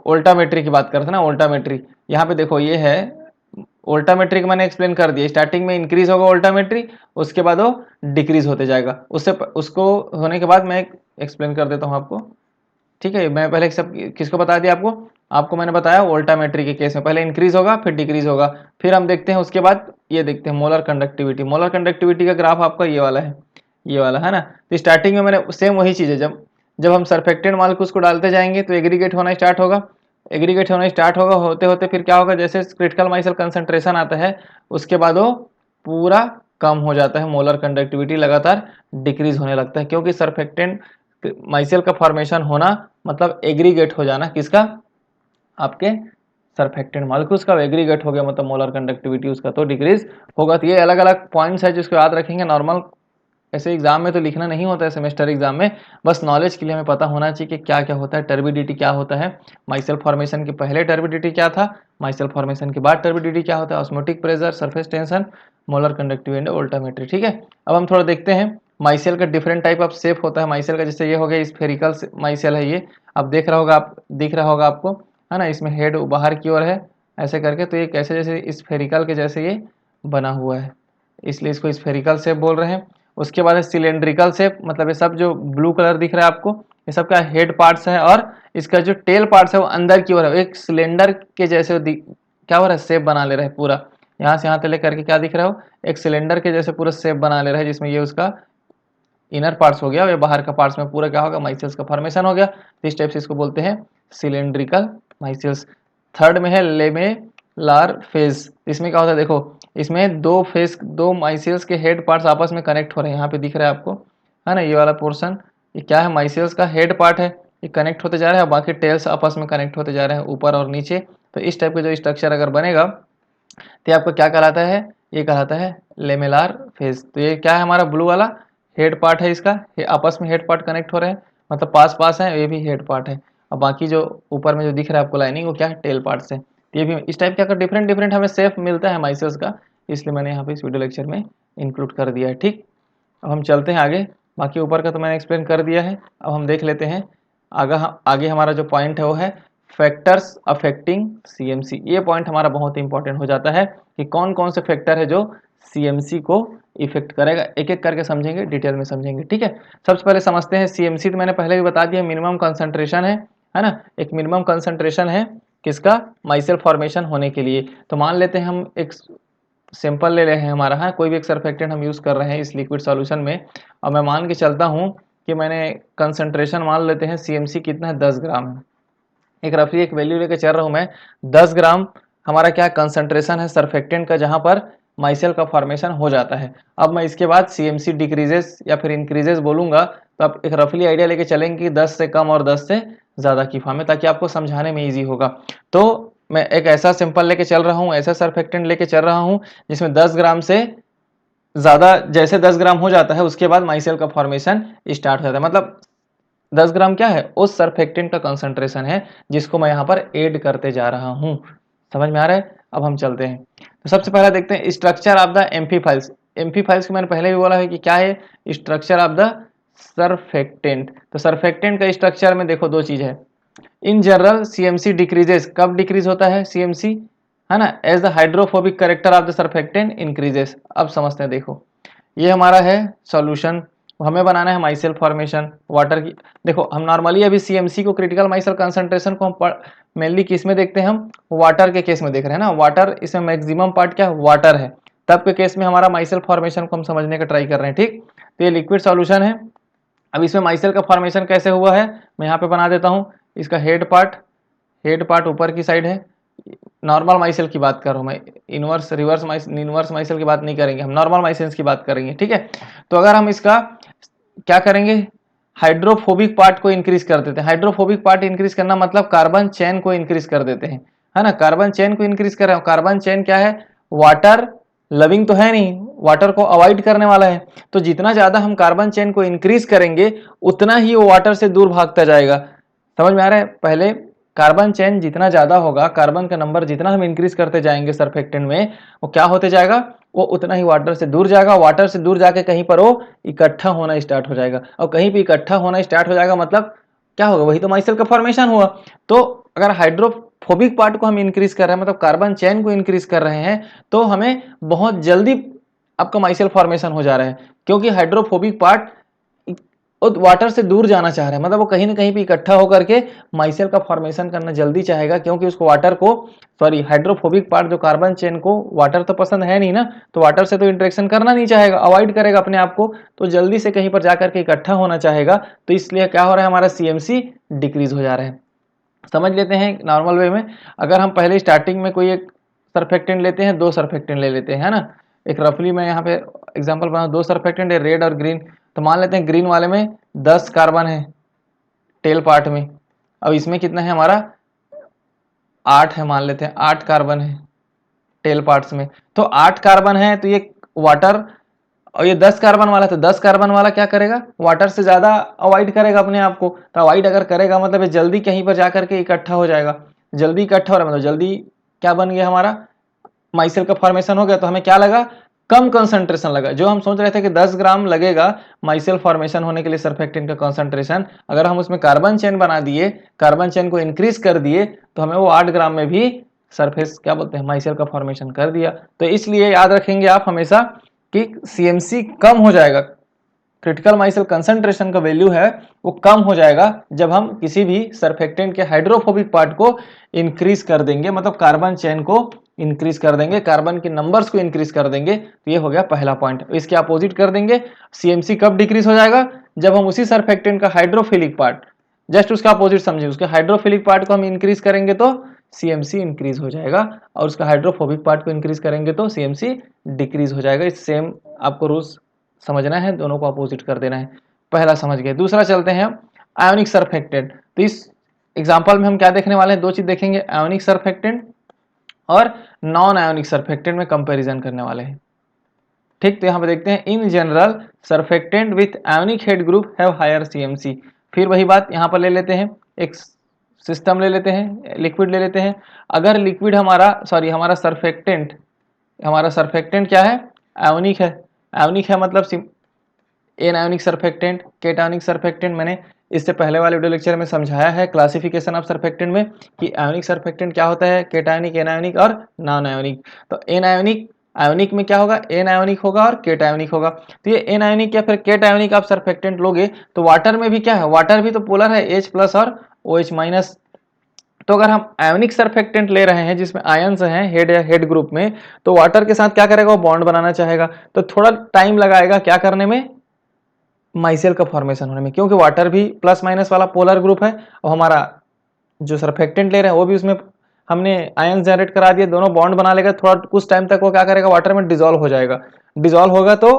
ओल्टामेट्री की बात करते हैं ना, ओल्टामेट्री यहाँ पे देखो ये है ओल्टामेट्री का मैंने एक्सप्लेन कर दिया, स्टार्टिंग में इंक्रीज होगा ओल्टामेट्री, उसके बाद वो डिक्रीज होते जाएगा, उससे उसको होने के बाद मैं एक्सप्लेन कर देता हूँ आपको। ठीक है, मैं पहले सब किसको बता दिया आपको, आपको मैंने बताया ओल्टामेट्री के केस में पहले इंक्रीज होगा फिर डिक्रीज होगा। फिर हम देखते हैं उसके बाद ये देखते हैं मोलर कंडक्टिविटी, मोलर कंडक्टिविटी का ग्राफ आपका ये वाला है, ये वाला है ना। तो स्टार्टिंग में मैंने सेम वही चीज़ है, जब जब हम सरफेक्टेंट मॉलिक्यूल्स को डालते जाएंगे तो एग्रीगेट होना स्टार्ट होगा, एग्रीगेट होना स्टार्ट होगा, होते होते फिर क्या होगा, जैसे क्रिटिकल माइसल कंसंट्रेशन आता है उसके बाद वो पूरा कम हो जाता है, मोलर कंडक्टिविटी लगातार डिक्रीज होने लगता है, क्योंकि सरफेक्टेंट माइसेल का फॉर्मेशन होना मतलब एग्रीगेट हो जाना किसका, आपके सरफेक्टेंट मॉलिक्यूल्स का एग्रीगेट हो गया, मतलब मोलर कंडक्टिविटी उसका तो डिक्रीज होगा। तो ये अलग अलग पॉइंट्स है जिसको याद रखेंगे, नॉर्मल ऐसे एग्जाम में तो लिखना नहीं होता है, सेमेस्टर एग्जाम में बस नॉलेज के लिए हमें पता होना चाहिए कि क्या क्या होता है, टर्बिडिटी क्या होता है, माइसेल फॉर्मेशन के पहले टर्बिडिटी क्या था, माइसेल फॉर्मेशन के बाद टर्बिडिटी क्या होता है, osmotic pressure, surface tension, molar conductivity, voltammetry. ठीक है, अब हम थोड़ा देखते हैं माइसेल का डिफरेंट टाइप ऑफ शेप होता है माइसेल का, जैसे ये हो गया स्फेरिकल माइसेल है, ये अब देख रहा होगा आप, दिख रहा होगा आपको, है ना, इसमें हेड बाहर की ओर है ऐसे करके, तो ये कैसे जैसे स्फेरिकल के जैसे ये बना हुआ है, इसलिए इसको स्फेरिकल शेप बोल रहे हैं। उसके बाद है सिलेंड्रिकल शेप, मतलब ये सब जो ब्लू कलर दिख रहा है आपको ये सब का हेड पार्ट्स है, और इसका जो टेल पार्ट्स है वो अंदर की ओर है, एक सिलेंडर के जैसे क्या हो रहा है, शेप बना ले रहा है पूरा, यहाँ से यहाँ तक लेकर के क्या दिख रहा हो, एक सिलेंडर के जैसे पूरा शेप बना ले रहा है, जिसमें ये उसका इनर पार्ट्स हो गया और ये बाहर का पार्ट्स में पूरा क्या होगा, माइसेल्स का फॉर्मेशन हो गया। इस टाइप से इसको बोलते हैं सिलेंड्रिकल माइसेल्स। थर्ड में है लेमेलार फेज, इसमें क्या होता है, देखो इसमें दो फेस, दो माइसेल्स के हेड पार्ट्स आपस में कनेक्ट हो रहे हैं, यहाँ पे दिख रहा है आपको, है ना, ये वाला पोर्शन ये क्या है, माइसेल्स का हेड पार्ट है, ये कनेक्ट होते जा रहे हैं, बाकी टेल्स आपस में कनेक्ट होते जा रहे हैं ऊपर और नीचे। तो इस टाइप का जो स्ट्रक्चर अगर बनेगा तो ये आपको क्या कहलाता है, ये कहलाता है लेमेलार फेज। तो ये क्या है, हमारा ब्लू वाला हेड पार्ट है इसका, ये आपस में हेड पार्ट कनेक्ट हो रहे हैं, मतलब पास पास है, ये भी हेड पार्ट है। और बाकी जो ऊपर में जो दिख रहा है आपको लाइनिंग, वो क्या है, टेल पार्ट से। तो ये भी इस टाइप का डिफरेंट डिफरेंट हमें शेप मिलता है माइसेल्स का, इसलिए मैंने यहाँ पे इस वीडियो लेक्चर में इंक्लूड कर दिया है। ठीक, अब हम चलते हैं आगे। बाकी ऊपर का तो मैंने एक्सप्लेन कर दिया है। अब हम देख लेते हैं आगे हमारा जो पॉइंट है वो है फैक्टर्स अफेक्टिंग सीएमसी। ये पॉइंट हमारा बहुत इंपॉर्टेंट हो जाता है कि कौन कौन से फैक्टर है जो सीएमसी को इफेक्ट करेगा। एक एक करके समझेंगे, डिटेल में समझेंगे। ठीक है, सबसे पहले समझते हैं सीएमसी। तो मैंने पहले भी बता दिया, मिनिमम कंसंट्रेशन है ना, एक मिनिमम कंसंट्रेशन है किसका, माइसेल फॉर्मेशन होने के लिए। तो मान लेते हैं हम एक सिंपल ले रहे हैं हमारा, हाँ, कोई भी एक सरफेक्टेंट हम यूज़ कर रहे हैं इस लिक्विड सॉल्यूशन में, और मैं मान के चलता हूँ कि मैंने कंसंट्रेशन मान लेते हैं सीएमसी कितना है, 10 ग्राम है। एक रफली एक वैल्यू लेके चल रहा हूँ मैं, 10 ग्राम हमारा क्या कंसंट्रेशन है सरफेक्टेंट का, जहाँ पर माइसेल का फॉर्मेशन हो जाता है। अब मैं इसके बाद सीएमसी डिक्रीजेस या फिर इंक्रीजेस बोलूंगा, तो आप एक रफली आइडिया लेके चलेंगे कि 10 से कम और 10 से ज़्यादा की फॉर्म है, ताकि आपको समझाने में ईजी होगा। तो मैं एक ऐसा सिंपल लेके चल रहा हूँ, ऐसा सरफेक्टेंट लेके चल रहा हूँ जिसमें 10 ग्राम से ज़्यादा, जैसे 10 ग्राम हो जाता है उसके बाद माइसेल का फॉर्मेशन स्टार्ट हो जाता है। मतलब 10 ग्राम क्या है, उस सरफेक्टेंट का कंसंट्रेशन है जिसको मैं यहाँ पर ऐड करते जा रहा हूँ। समझ में आ रहा है। अब हम चलते हैं, तो सबसे पहला देखते हैं structure of the amphiphiles. Amphiphiles को मैंने पहले भी बोला है कि क्या है, स्ट्रक्चर ऑफ द सरफेक्टेंट। तो सरफेक्टेंट का स्ट्रक्चर में देखो दो चीज है। इन जनरल सीएमसी डिक्रीजेस, कब डिक्रीज होता है सीएमसी, है ना, as the hydrophobic character of the surfactant increases. अब समझते हैं, देखो ये हमारा है सॉल्यूशन, हमें बनाना है माइसेल फॉर्मेशन वाटर की। देखो हम नॉर्मली अभी सीएमसी को, क्रिटिकल माइसेल कंसंट्रेशन को हम मेनली किस में देखते हैं, हम वाटर के केस में देख रहे हैं ना, वाटर इसमें मैक्सिमम पार्ट क्या वाटर है, तब के केस में हमारा माइसेल फॉर्मेशन को हम समझने का ट्राई कर रहे हैं। ठीक, तो ये लिक्विड सॉल्यूशन है। अब इसमें माइसेल का फॉर्मेशन कैसे हुआ है, मैं यहाँ पे बना देता हूँ। इसका हेड पार्ट ऊपर की साइड है, नॉर्मल माइसेल की बात कर रहा हूँ मैं, इनवर्स माइसेल की बात नहीं करेंगे, हम नॉर्मल माइसेल्स की बात करेंगे। ठीक है, तो अगर हम इसका क्या करेंगे, हाइड्रोफोबिक पार्ट को इंक्रीज कर देते हैं। हाइड्रोफोबिक पार्ट इंक्रीज करना मतलब कार्बन चेन को इंक्रीज कर देते हैं, है ना, कार्बन चेन को इंक्रीज कर रहे हैं। कार्बन चेन क्या है, वाटर लविंग तो है नहीं, वाटर को अवॉइड करने वाला है। तो जितना ज्यादा हम कार्बन चेन को इंक्रीज करेंगे उतना ही वो वाटर से दूर भागता जाएगा। समझ में आ रहा है। पहले कार्बन चेन जितना ज्यादा होगा, कार्बन का नंबर जितना हम इंक्रीज करते जाएंगे सरफेक्टेंट में, वो क्या होते जाएगा, वो उतना ही वाटर से दूर जाएगा। वाटर से दूर जाके कहीं पर वो इकट्ठा होना स्टार्ट हो जाएगा, और कहीं पे इकट्ठा होना स्टार्ट हो जाएगा मतलब क्या होगा, वही तो माइसेल का फॉर्मेशन हुआ। तो अगर हाइड्रोफोबिक पार्ट को हम इंक्रीज कर रहे हैं, मतलब कार्बन चेन को इंक्रीज कर रहे हैं, तो हमें बहुत जल्दी आपका माइसेल फॉर्मेशन हो जा रहा है, क्योंकि हाइड्रोफोबिक पार्ट वाटर से दूर जाना चाह रहा है, मतलब वो कहीं ना कहीं पे इकट्ठा होकर के माइसेल का फॉर्मेशन करना जल्दी चाहेगा, क्योंकि उसको वाटर को, सॉरी हाइड्रोफोबिक पार्ट जो कार्बन चेन को वाटर तो पसंद है नहीं ना, तो वाटर से तो इंटरेक्शन करना नहीं चाहेगा, अवॉइड करेगा अपने आप को, तो जल्दी से कहीं पर जाकर के इकट्ठा होना चाहेगा। तो इसलिए क्या हो रहा है, हमारा सीएमसी डिक्रीज हो जा रहा है। समझ लेते हैं नॉर्मल वे में। अगर हम पहले स्टार्टिंग में कोई एक सरफेक्टेंट लेते हैं, दो सरफेक्टेंट ले लेते हैं, है ना, एक रफली मैं यहाँ पे एग्जांपल बना, दो सरफेक्टेंट है रेड और ग्रीन। तो मान लेते हैं ग्रीन वाले में 10 कार्बन है टेल पार्ट में, अब इसमें कितना है हमारा 8 है, मान लेते हैं 8 कार्बन है टेल पार्ट्स में। तो 8 कार्बन है, तो ये वाटर, और ये 10 कार्बन वाला, तो 10 कार्बन वाला क्या करेगा, वाटर से ज्यादा अवॉइड करेगा अपने आप को। तो अवॉइड अगर करेगा मतलब ये जल्दी कहीं पर जाकर के इकट्ठा हो जाएगा। जल्दी इकट्ठा हो रहा है मतलब जल्दी क्या बन गया, हमारा माइसेल का फॉर्मेशन हो गया। तो हमें क्या लगा, कम कंसंट्रेशन लगा। जो हम सोच रहे थे कि 10 ग्राम लगेगा माइसेल फॉर्मेशन होने के लिए सरफेक्टेंट का कंसंट्रेशन, अगर हम उसमें कार्बन चेन बना दिए, कार्बन चेन को इंक्रीज कर दिए, तो हमें वो 8 ग्राम में भी सरफेस क्या बोलते हैं माइसेल का फॉर्मेशन कर दिया। तो इसलिए याद रखेंगे आप हमेशा कि सीएमसी कम हो जाएगा, क्रिटिकल माइसेल कंसंट्रेशन का वैल्यू है वो कम हो जाएगा जब हम किसी भी सरफेक्टेंट के हाइड्रोफोबिक पार्ट को इंक्रीज कर देंगे, मतलब कार्बन चेन को इंक्रीज कर देंगे, कार्बन के नंबर्स को इंक्रीज कर देंगे। तो ये हो गया पहला पॉइंट। इसके अपोजिट कर देंगे, सीएमसी कब डिक्रीज हो जाएगा, जब हम उसी सरफेक्टेंट का हाइड्रोफिलिक पार्ट, जस्ट उसका अपोजिट समझे, उसके हाइड्रोफिलिक पार्ट को हम इंक्रीज करेंगे तो सीएमसी इंक्रीज हो जाएगा, और उसका हाइड्रोफोबिक पार्ट को इंक्रीज करेंगे तो सीएमसी डिक्रीज हो जाएगा। इस सेम आपको रूल्स समझना है, दोनों को अपोजिट कर देना है। पहला समझ गए। दूसरा चलते हैं, आयोनिक सरफेक्टेंट। तो इस एग्जाम्पल में हम क्या देखने वाले हैं, दो चीज देखेंगे, आयोनिक सरफेक्टेंट और नॉन आयोनिक सरफेक्टेंट में कंपैरिजन करने वाले हैं। ठीक, तो यहाँ पे देखते हैं in general surfactant with ionic head group have higher CMC. फिर वही बात यहाँ पर ले लेते हैं, एक सिस्टम ले लेते हैं, लिक्विड ले लेते हैं। अगर लिक्विड हमारा सरफेक्टेंट क्या है, आयोनिक है। आयोनिक है मतलब एन आयोनिक सरफेक्टेंट, केटायोनिक सरफेक्टेंट। मैंने इससे पहले वाले वीडियो लेक्चर में समझाया है क्लासिफिकेशन ऑफ सरफेक्टेंट में कि आयोनिक सरफेक्टेंट क्या होता है, केटायोनिक, एनायोनिक और नॉन आयोनिक। तो एन आयोनिक में क्या होगा, एन आयोनिक होगा और केटायोनिक होगा। तो ये एन आयोनिक या फिर केटायोनिक आप सरफेक्टेंट लोगे तो वाटर में भी क्या है, वाटर भी तो पोलर है, H प्लस और OH माइनस। तो अगर हम आयोनिक सरफेक्टेंट ले रहे हैं जिसमें आयंस हैं हेड ग्रुप में, तो वाटर के साथ क्या करेगा, वो बॉन्ड बनाना चाहेगा, तो थोड़ा टाइम लगाएगा क्या करने में, माइसेल का फॉर्मेशन होने में, क्योंकि वाटर भी प्लस माइनस वाला पोलर ग्रुप है और हमारा जो सरफेक्टेंट ले रहे हैं वो भी उसमें हमने आयन जनरेट करा दिए, दोनों बॉन्ड बना लेगा, थोड़ा कुछ टाइम तक वो क्या करेगा, वाटर में डिजोल्व हो जाएगा। डिजोल्व होगा तो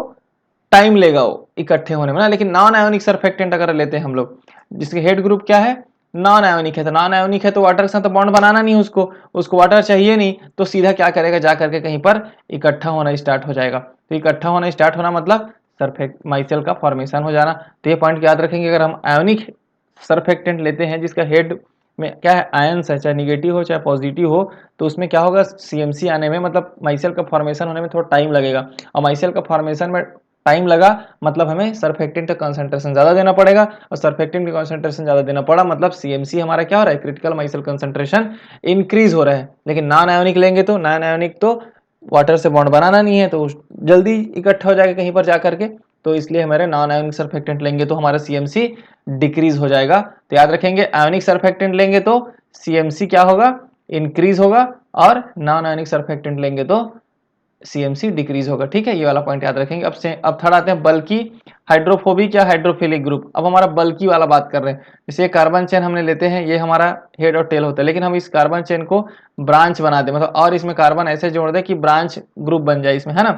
टाइम लेगा वो इकट्ठे होने में ना। लेकिन नॉन आयोनिक सरफेक्टेंट अगर लेते हैं हम लोग जिसके हेड ग्रुप क्या है, नॉन आयोनिक है, तो नॉन आयोनिक है तो वाटर के साथ तो बॉन्ड बनाना नहीं, उसको वाटर चाहिए नहीं, तो सीधा क्या करेगा, जा करके कहीं पर इकट्ठा होना स्टार्ट हो जाएगा। तो इकट्ठा होना स्टार्ट होना मतलब सरफेक्ट माइसेल का फॉर्मेशन हो जाना। तो ये पॉइंट याद रखेंगे, अगर हम आयोनिक सरफेक्टेंट लेते हैं जिसका हेड में क्या है, आयंस है, चाहे निगेटिव हो चाहे पॉजिटिव हो, तो उसमें क्या होगा, सीएमसी आने में मतलब माइसेल का फॉर्मेशन होने में थोड़ा टाइम लगेगा। और माइसेल का फॉर्मेशन में टाइम लगा मतलब हमें सरफेक्टेंट का कंसंट्रेशन ज़्यादा देना पड़ेगा, और सरफेक्टेंट का कंसंट्रेशन ज़्यादा देना पड़ा मतलब सीएमसी हमारा क्या हो रहा है, क्रिटिकल माइसेल कंसंट्रेशन इंक्रीज हो रहा है। लेकिन नॉन आयोनिक लेंगे तो नॉन आयोनिक तो वाटर से बॉन्ड बनाना नहीं है, तो जल्दी इकट्ठा हो जाएगा कहीं पर जा करके। तो इसलिए हमारे नॉन आयोनिक सरफेक्टेंट लेंगे तो हमारा सीएमसी डिक्रीज हो जाएगा। तो याद रखेंगे, आयोनिक सरफेक्टेंट लेंगे तो सीएमसी क्या होगा, इंक्रीज होगा, और नॉन आयोनिक सरफेक्टेंट लेंगे तो सीएमसी डिक्रीज होगा। ठीक है, ये वाला पॉइंट याद रखेंगे। अब थर्ड आते हैं बल्कि हाइड्रोफोबिक या हाइड्रोफिलिक ग्रुप। अब हमारा बल्कि वाला बात कर रहे हैं, जैसे कार्बन चेन हमने लेते हैं, ये हमारा हेड और टेल होता है, लेकिन हम इस कार्बन चेन को ब्रांच बना दे मतलब और इसमें कार्बन ऐसे जोड़ दे कि ब्रांच ग्रुप बन जाए इसमें, है ना,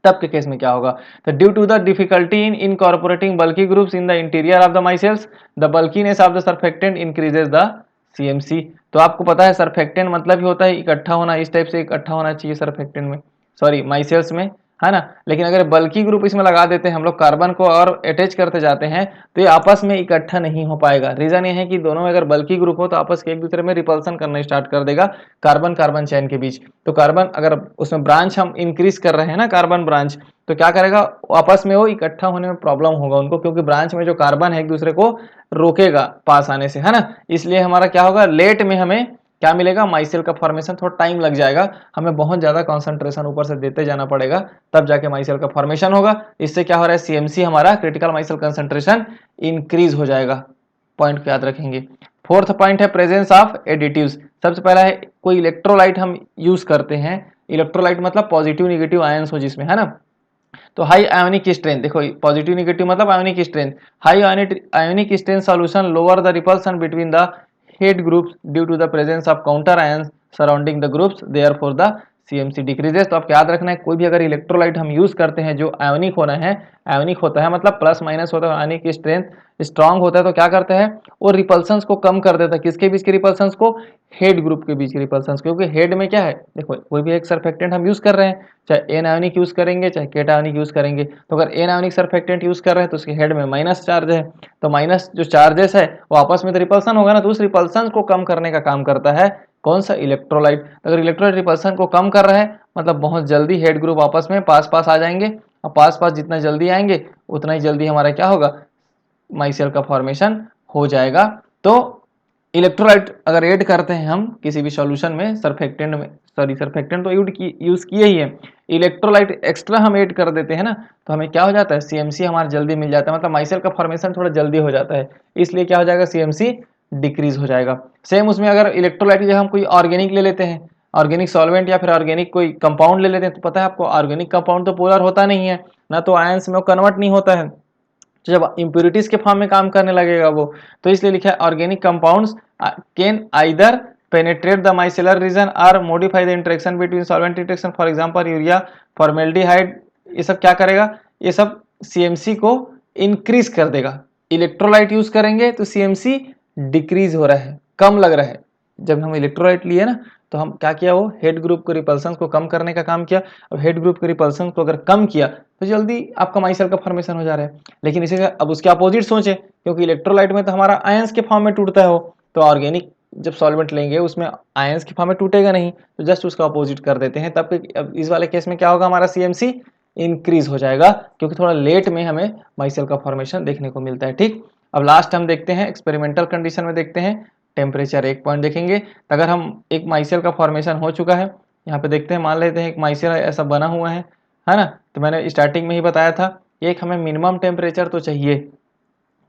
तब के केस में क्या होगा, तो due to the difficulty in incorporating bulky groups in the interior of the micelles the bulkiness of the surfactant increases the CMC. तो आपको पता है सरफेक्टेंट मतलब ही होता है इकट्ठा होना, इस टाइप से इकट्ठा होना चाहिए सरफेक्टेंट में, सॉरी माइसेल्स में, है ना। लेकिन अगर बल्की ग्रुप इसमें लगा देते हैं हम लोग, कार्बन को और अटैच करते जाते हैं, तो ये आपस में इकट्ठा नहीं हो पाएगा। रीजन ये है कि दोनों में अगर बल्की ग्रुप हो तो आपस के एक दूसरे में रिपल्सन करना स्टार्ट कर देगा कार्बन कार्बन चेन के बीच। तो कार्बन अगर उसमें ब्रांच हम इंक्रीज कर रहे हैं ना, कार्बन ब्रांच, तो क्या करेगा, आपस में वो इकट्ठा होने में प्रॉब्लम होगा उनको, क्योंकि ब्रांच में जो कार्बन है एक दूसरे को रोकेगा पास आने से, है ना। इसलिए हमारा क्या होगा, लेट में हमें क्या मिलेगा, माइसेल का फॉर्मेशन थोड़ा टाइम लग जाएगा, हमें बहुत ज्यादा कंसंट्रेशन ऊपर से देते जाना पड़ेगा, तब जाके माइसेल का फॉर्मेशन होगा। इससे क्या हो रहा है, सीएमसी हमारा क्रिटिकल माइसेल कंसंट्रेशन इंक्रीज हो जाएगा। पॉइंट को याद रखेंगे। फोर्थ पॉइंट है प्रेजेंस ऑफ एडिटिव्स। सबसे पहला है कोई इलेक्ट्रोलाइट हम यूज करते हैं, इलेक्ट्रोलाइट मतलब पॉजिटिव निगेटिव आयंस हो जिसमें, है ना। तो हाई आयोनिक स्ट्रेंथ, देखो पॉजिटिव निगेटिव मतलब ionic strength, high ionic strength solution lower the repulsion between the head groups due to the presence of counter ions surrounding the groups, therefore the CMC decreases. तो आपको याद रखना है, कोई भी अगर इलेक्ट्रोलाइट हम यूज करते हैं जो आयोनिक होता है मतलब प्लस माइनस होता है, आयोनिक स्ट्रेंथ स्ट्रांग होता है, तो क्या करता है वो रिपल्सन्स को कम कर देता है। किसके बीच के रिपल्सन्स को, हेड ग्रुप के बीच के रिपल्सन्स, क्योंकि हेड में क्या है, देखो कोई भी एक सरफेक्टेंट हम यूज कर रहे हैं, चाहे एन आयोनिक यूज करेंगे चाहे केटा आयोनिक यूज करेंगे, तो अगर एन आयोनिक सरफेक्टेंट यूज कर रहे हैं तो उसके हेड में माइनस चार्ज है, तो माइनस जो चार्जेस है वो आपस में तो रिपल्सन होगा ना, तो उस रिपल्सन को कम करने का काम करता है कौन सा, इलेक्ट्रोलाइट। अगर इलेक्ट्रोलाइट रिपल्सन को कम कर रहा है मतलब बहुत जल्दी हेड ग्रुप आपस में पास पास आ जाएंगे, और पास पास जितना जल्दी आएंगे उतना ही जल्दी हमारा क्या होगा, माइसेल का फॉर्मेशन हो जाएगा। तो इलेक्ट्रोलाइट अगर ऐड करते हैं हम किसी भी सॉल्यूशन में, सरफेक्टेंट में, सॉरी सरफेक्टेंट तो यूज किए ही है, इलेक्ट्रोलाइट एक्स्ट्रा हम ऐड कर देते हैं ना, तो हमें क्या हो जाता है, सीएमसी हमारा जल्दी मिल जाता है, मतलब माइसेल का फॉर्मेशन थोड़ा जल्दी हो जाता है, इसलिए क्या हो जाएगा, सीएमसी डिक्रीज हो जाएगा। सेम उसमें अगर इलेक्ट्रोलाइट जब हम कोई ऑर्गेनिक ले लेते हैं, ऑर्गेनिक सॉल्वेंट या फिर ऑर्गेनिक कोई कंपाउंड ले लेते हैं, तो पता है आपको ऑर्गेनिक कंपाउंड तो पोलर होता नहीं है ना, तो आयंस में कन्वर्ट नहीं होता है, तो जब इम्प्योरिटीज के फॉर्म में काम करने लगेगा वो, तो इसलिए लिखा है organic compounds can either penetrate the micellar region और modify the interaction between solvent interaction, for example urea, formaldehyde, ये सब क्या करेगा, ये सब सीएमसी को इंक्रीज कर देगा, इलेक्ट्रोलाइट यूज करेंगे तो CMC डिक्रीज हो रहा है, कम लग रहा है। जब हम इलेक्ट्रोलाइट लिए ना तो हम क्या किया, वो हेड ग्रुप को रिपल्सन को कम करने का काम किया। और हेड ग्रुप के रिपल्सन को अगर कम किया तो जल्दी आपका माइसेल का फॉर्मेशन हो जा रहा है। लेकिन इसे अब उसके अपोजिट सोचे, क्योंकि इलेक्ट्रोलाइट में तो हमारा आयंस के फॉर्म में टूटता है वो, तो ऑर्गेनिक जब सॉल्वेंट लेंगे उसमें आयंस के फॉर्म में टूटेगा नहीं, तो जस्ट उसका अपोजिट कर देते हैं। तब अब इस वाले केस में क्या होगा, हमारा CMC इंक्रीज हो जाएगा, क्योंकि थोड़ा लेट में हमें माइसेल का फॉर्मेशन देखने को मिलता है। ठीक, अब लास्ट हम देखते हैं एक्सपेरिमेंटल कंडीशन में देखते हैं टेम्परेचर। एक पॉइंट देखेंगे, तो अगर हम एक माइसेल का फॉर्मेशन हो चुका है, यहाँ पे देखते हैं, मान लेते हैं एक माइसेल ऐसा बना हुआ है ना। तो मैंने स्टार्टिंग में ही बताया था, एक हमें मिनिमम टेम्परेचर तो चाहिए,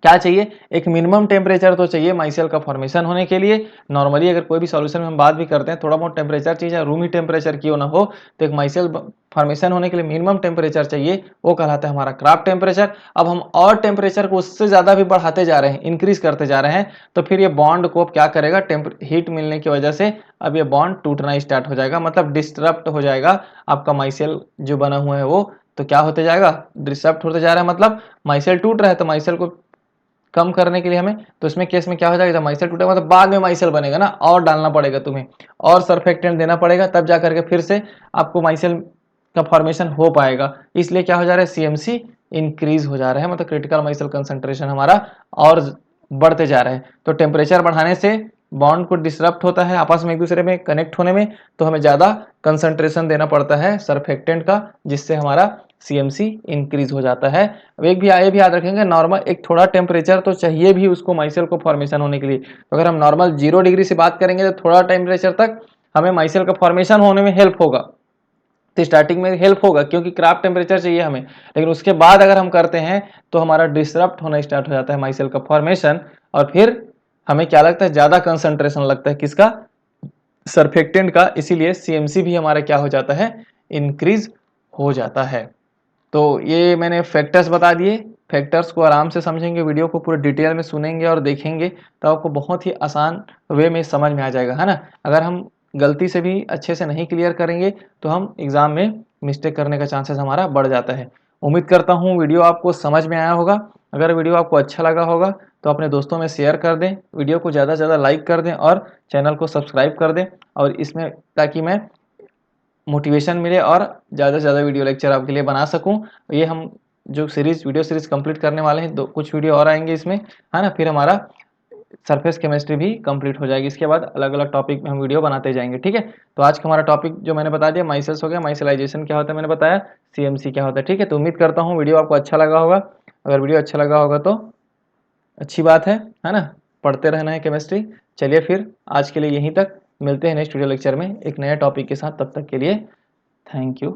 क्या चाहिए, एक मिनिमम टेम्परेचर तो चाहिए माइसेल का फॉर्मेशन होने के लिए। नॉर्मली अगर कोई भी सॉल्यूशन में हम बात भी करते हैं, थोड़ा बहुत टेम्परेचर चाहिए, रूम ही टेम्परेचर क्यों ना हो, तो एक माइसेल फॉर्मेशन होने के लिए मिनिमम टेम्परेचर चाहिए, वो कहलाता है हमारा क्राफ्ट टेम्परेचर। अब हम और टेम्परेचर को उससे ज़्यादा भी बढ़ाते जा रहे हैं, इंक्रीज करते जा रहे हैं, तो फिर ये बॉन्ड को क्या करेगा, हीट मिलने की वजह से अब ये बॉन्ड टूटना स्टार्ट हो जाएगा, मतलब डिस्टरप्ट हो जाएगा आपका माइसेल जो बना हुआ है वो। तो क्या होते जाएगा, डिस्टरप्ट होते जा रहा है, मतलब माइसेल टूट रहा है, तो माइसेल को कम करने के लिए हमें, तो इसमें केस में क्या हो जाएगा, जब माइसेल टूटेगा तो बाद में माइसेल बनेगा ना, और डालना पड़ेगा तुम्हें, और सरफेक्टेंट देना पड़ेगा, तब जा करके फिर से आपको माइसेल का फॉर्मेशन हो पाएगा। इसलिए क्या हो जा रहा है, CMC इंक्रीज हो जा रहा है, मतलब क्रिटिकल माइसेल कंसंट्रेशन हमारा और बढ़ते जा रहा है। तो टेम्परेचर बढ़ाने से बॉन्ड को डिसरप्ट होता है आपस में एक दूसरे में कनेक्ट होने में, तो हमें ज़्यादा कंसंट्रेशन देना पड़ता है सरफेक्टेंट का, जिससे हमारा CMC इंक्रीज हो जाता है। अब एक भी ये भी याद रखेंगे, नॉर्मल एक थोड़ा टेम्परेचर तो चाहिए भी उसको माइसेल को फॉर्मेशन होने के लिए। तो अगर हम नॉर्मल 0 डिग्री से बात करेंगे तो थोड़ा टेम्परेचर तक हमें माइसेल का फॉर्मेशन होने में हेल्प होगा, तो स्टार्टिंग में हेल्प होगा क्योंकि क्राफ्ट टेम्परेचर चाहिए हमें। लेकिन उसके बाद अगर हम करते हैं तो हमारा डिसरप्ट होना स्टार्ट हो जाता है माइसेल का फॉर्मेशन, और फिर हमें क्या लगता है, ज़्यादा कंसंट्रेशन लगता है किसका, सरफेक्टेंट का। इसीलिए CMC भी हमारा क्या हो जाता है, इंक्रीज हो जाता है। तो ये मैंने फैक्टर्स बता दिए, फैक्टर्स को आराम से समझेंगे, वीडियो को पूरे डिटेल में सुनेंगे और देखेंगे, तो आपको बहुत ही आसान वे में समझ में आ जाएगा, है ना। अगर हम गलती से भी अच्छे से नहीं क्लियर करेंगे तो हम एग्ज़ाम में मिस्टेक करने का चांसेस हमारा बढ़ जाता है। उम्मीद करता हूँ वीडियो आपको समझ में आया होगा। अगर वीडियो आपको अच्छा लगा होगा तो अपने दोस्तों में शेयर कर दें, वीडियो को ज़्यादा से ज़्यादा लाइक कर दें और चैनल को सब्सक्राइब कर दें, और इसमें ताकि मैं मोटिवेशन मिले और ज़्यादा से ज़्यादा वीडियो लेक्चर आपके लिए बना सकूं। ये हम जो वीडियो सीरीज़ कंप्लीट करने वाले हैं, कुछ वीडियो और आएंगे इसमें, है ना। फिर हमारा सरफेस केमिस्ट्री भी कंप्लीट हो जाएगी, इसके बाद अलग अलग टॉपिक में हम वीडियो बनाते जाएंगे, ठीक है। तो आज का हमारा टॉपिक जो मैंने बता दिया, माइसेल्स हो गया, माइसेलाइजेशन क्या होता है मैंने बताया, CMC क्या होता है, ठीक है। तो उम्मीद करता हूँ वीडियो आपको अच्छा लगा होगा। अगर वीडियो अच्छा लगा होगा तो अच्छी बात है ना, पढ़ते रहना है केमिस्ट्री। चलिए फिर आज के लिए यहीं तक, मिलते हैं नेक्स्ट वीडियो लेक्चर में एक नए टॉपिक के साथ, तब तक के लिए थैंक यू।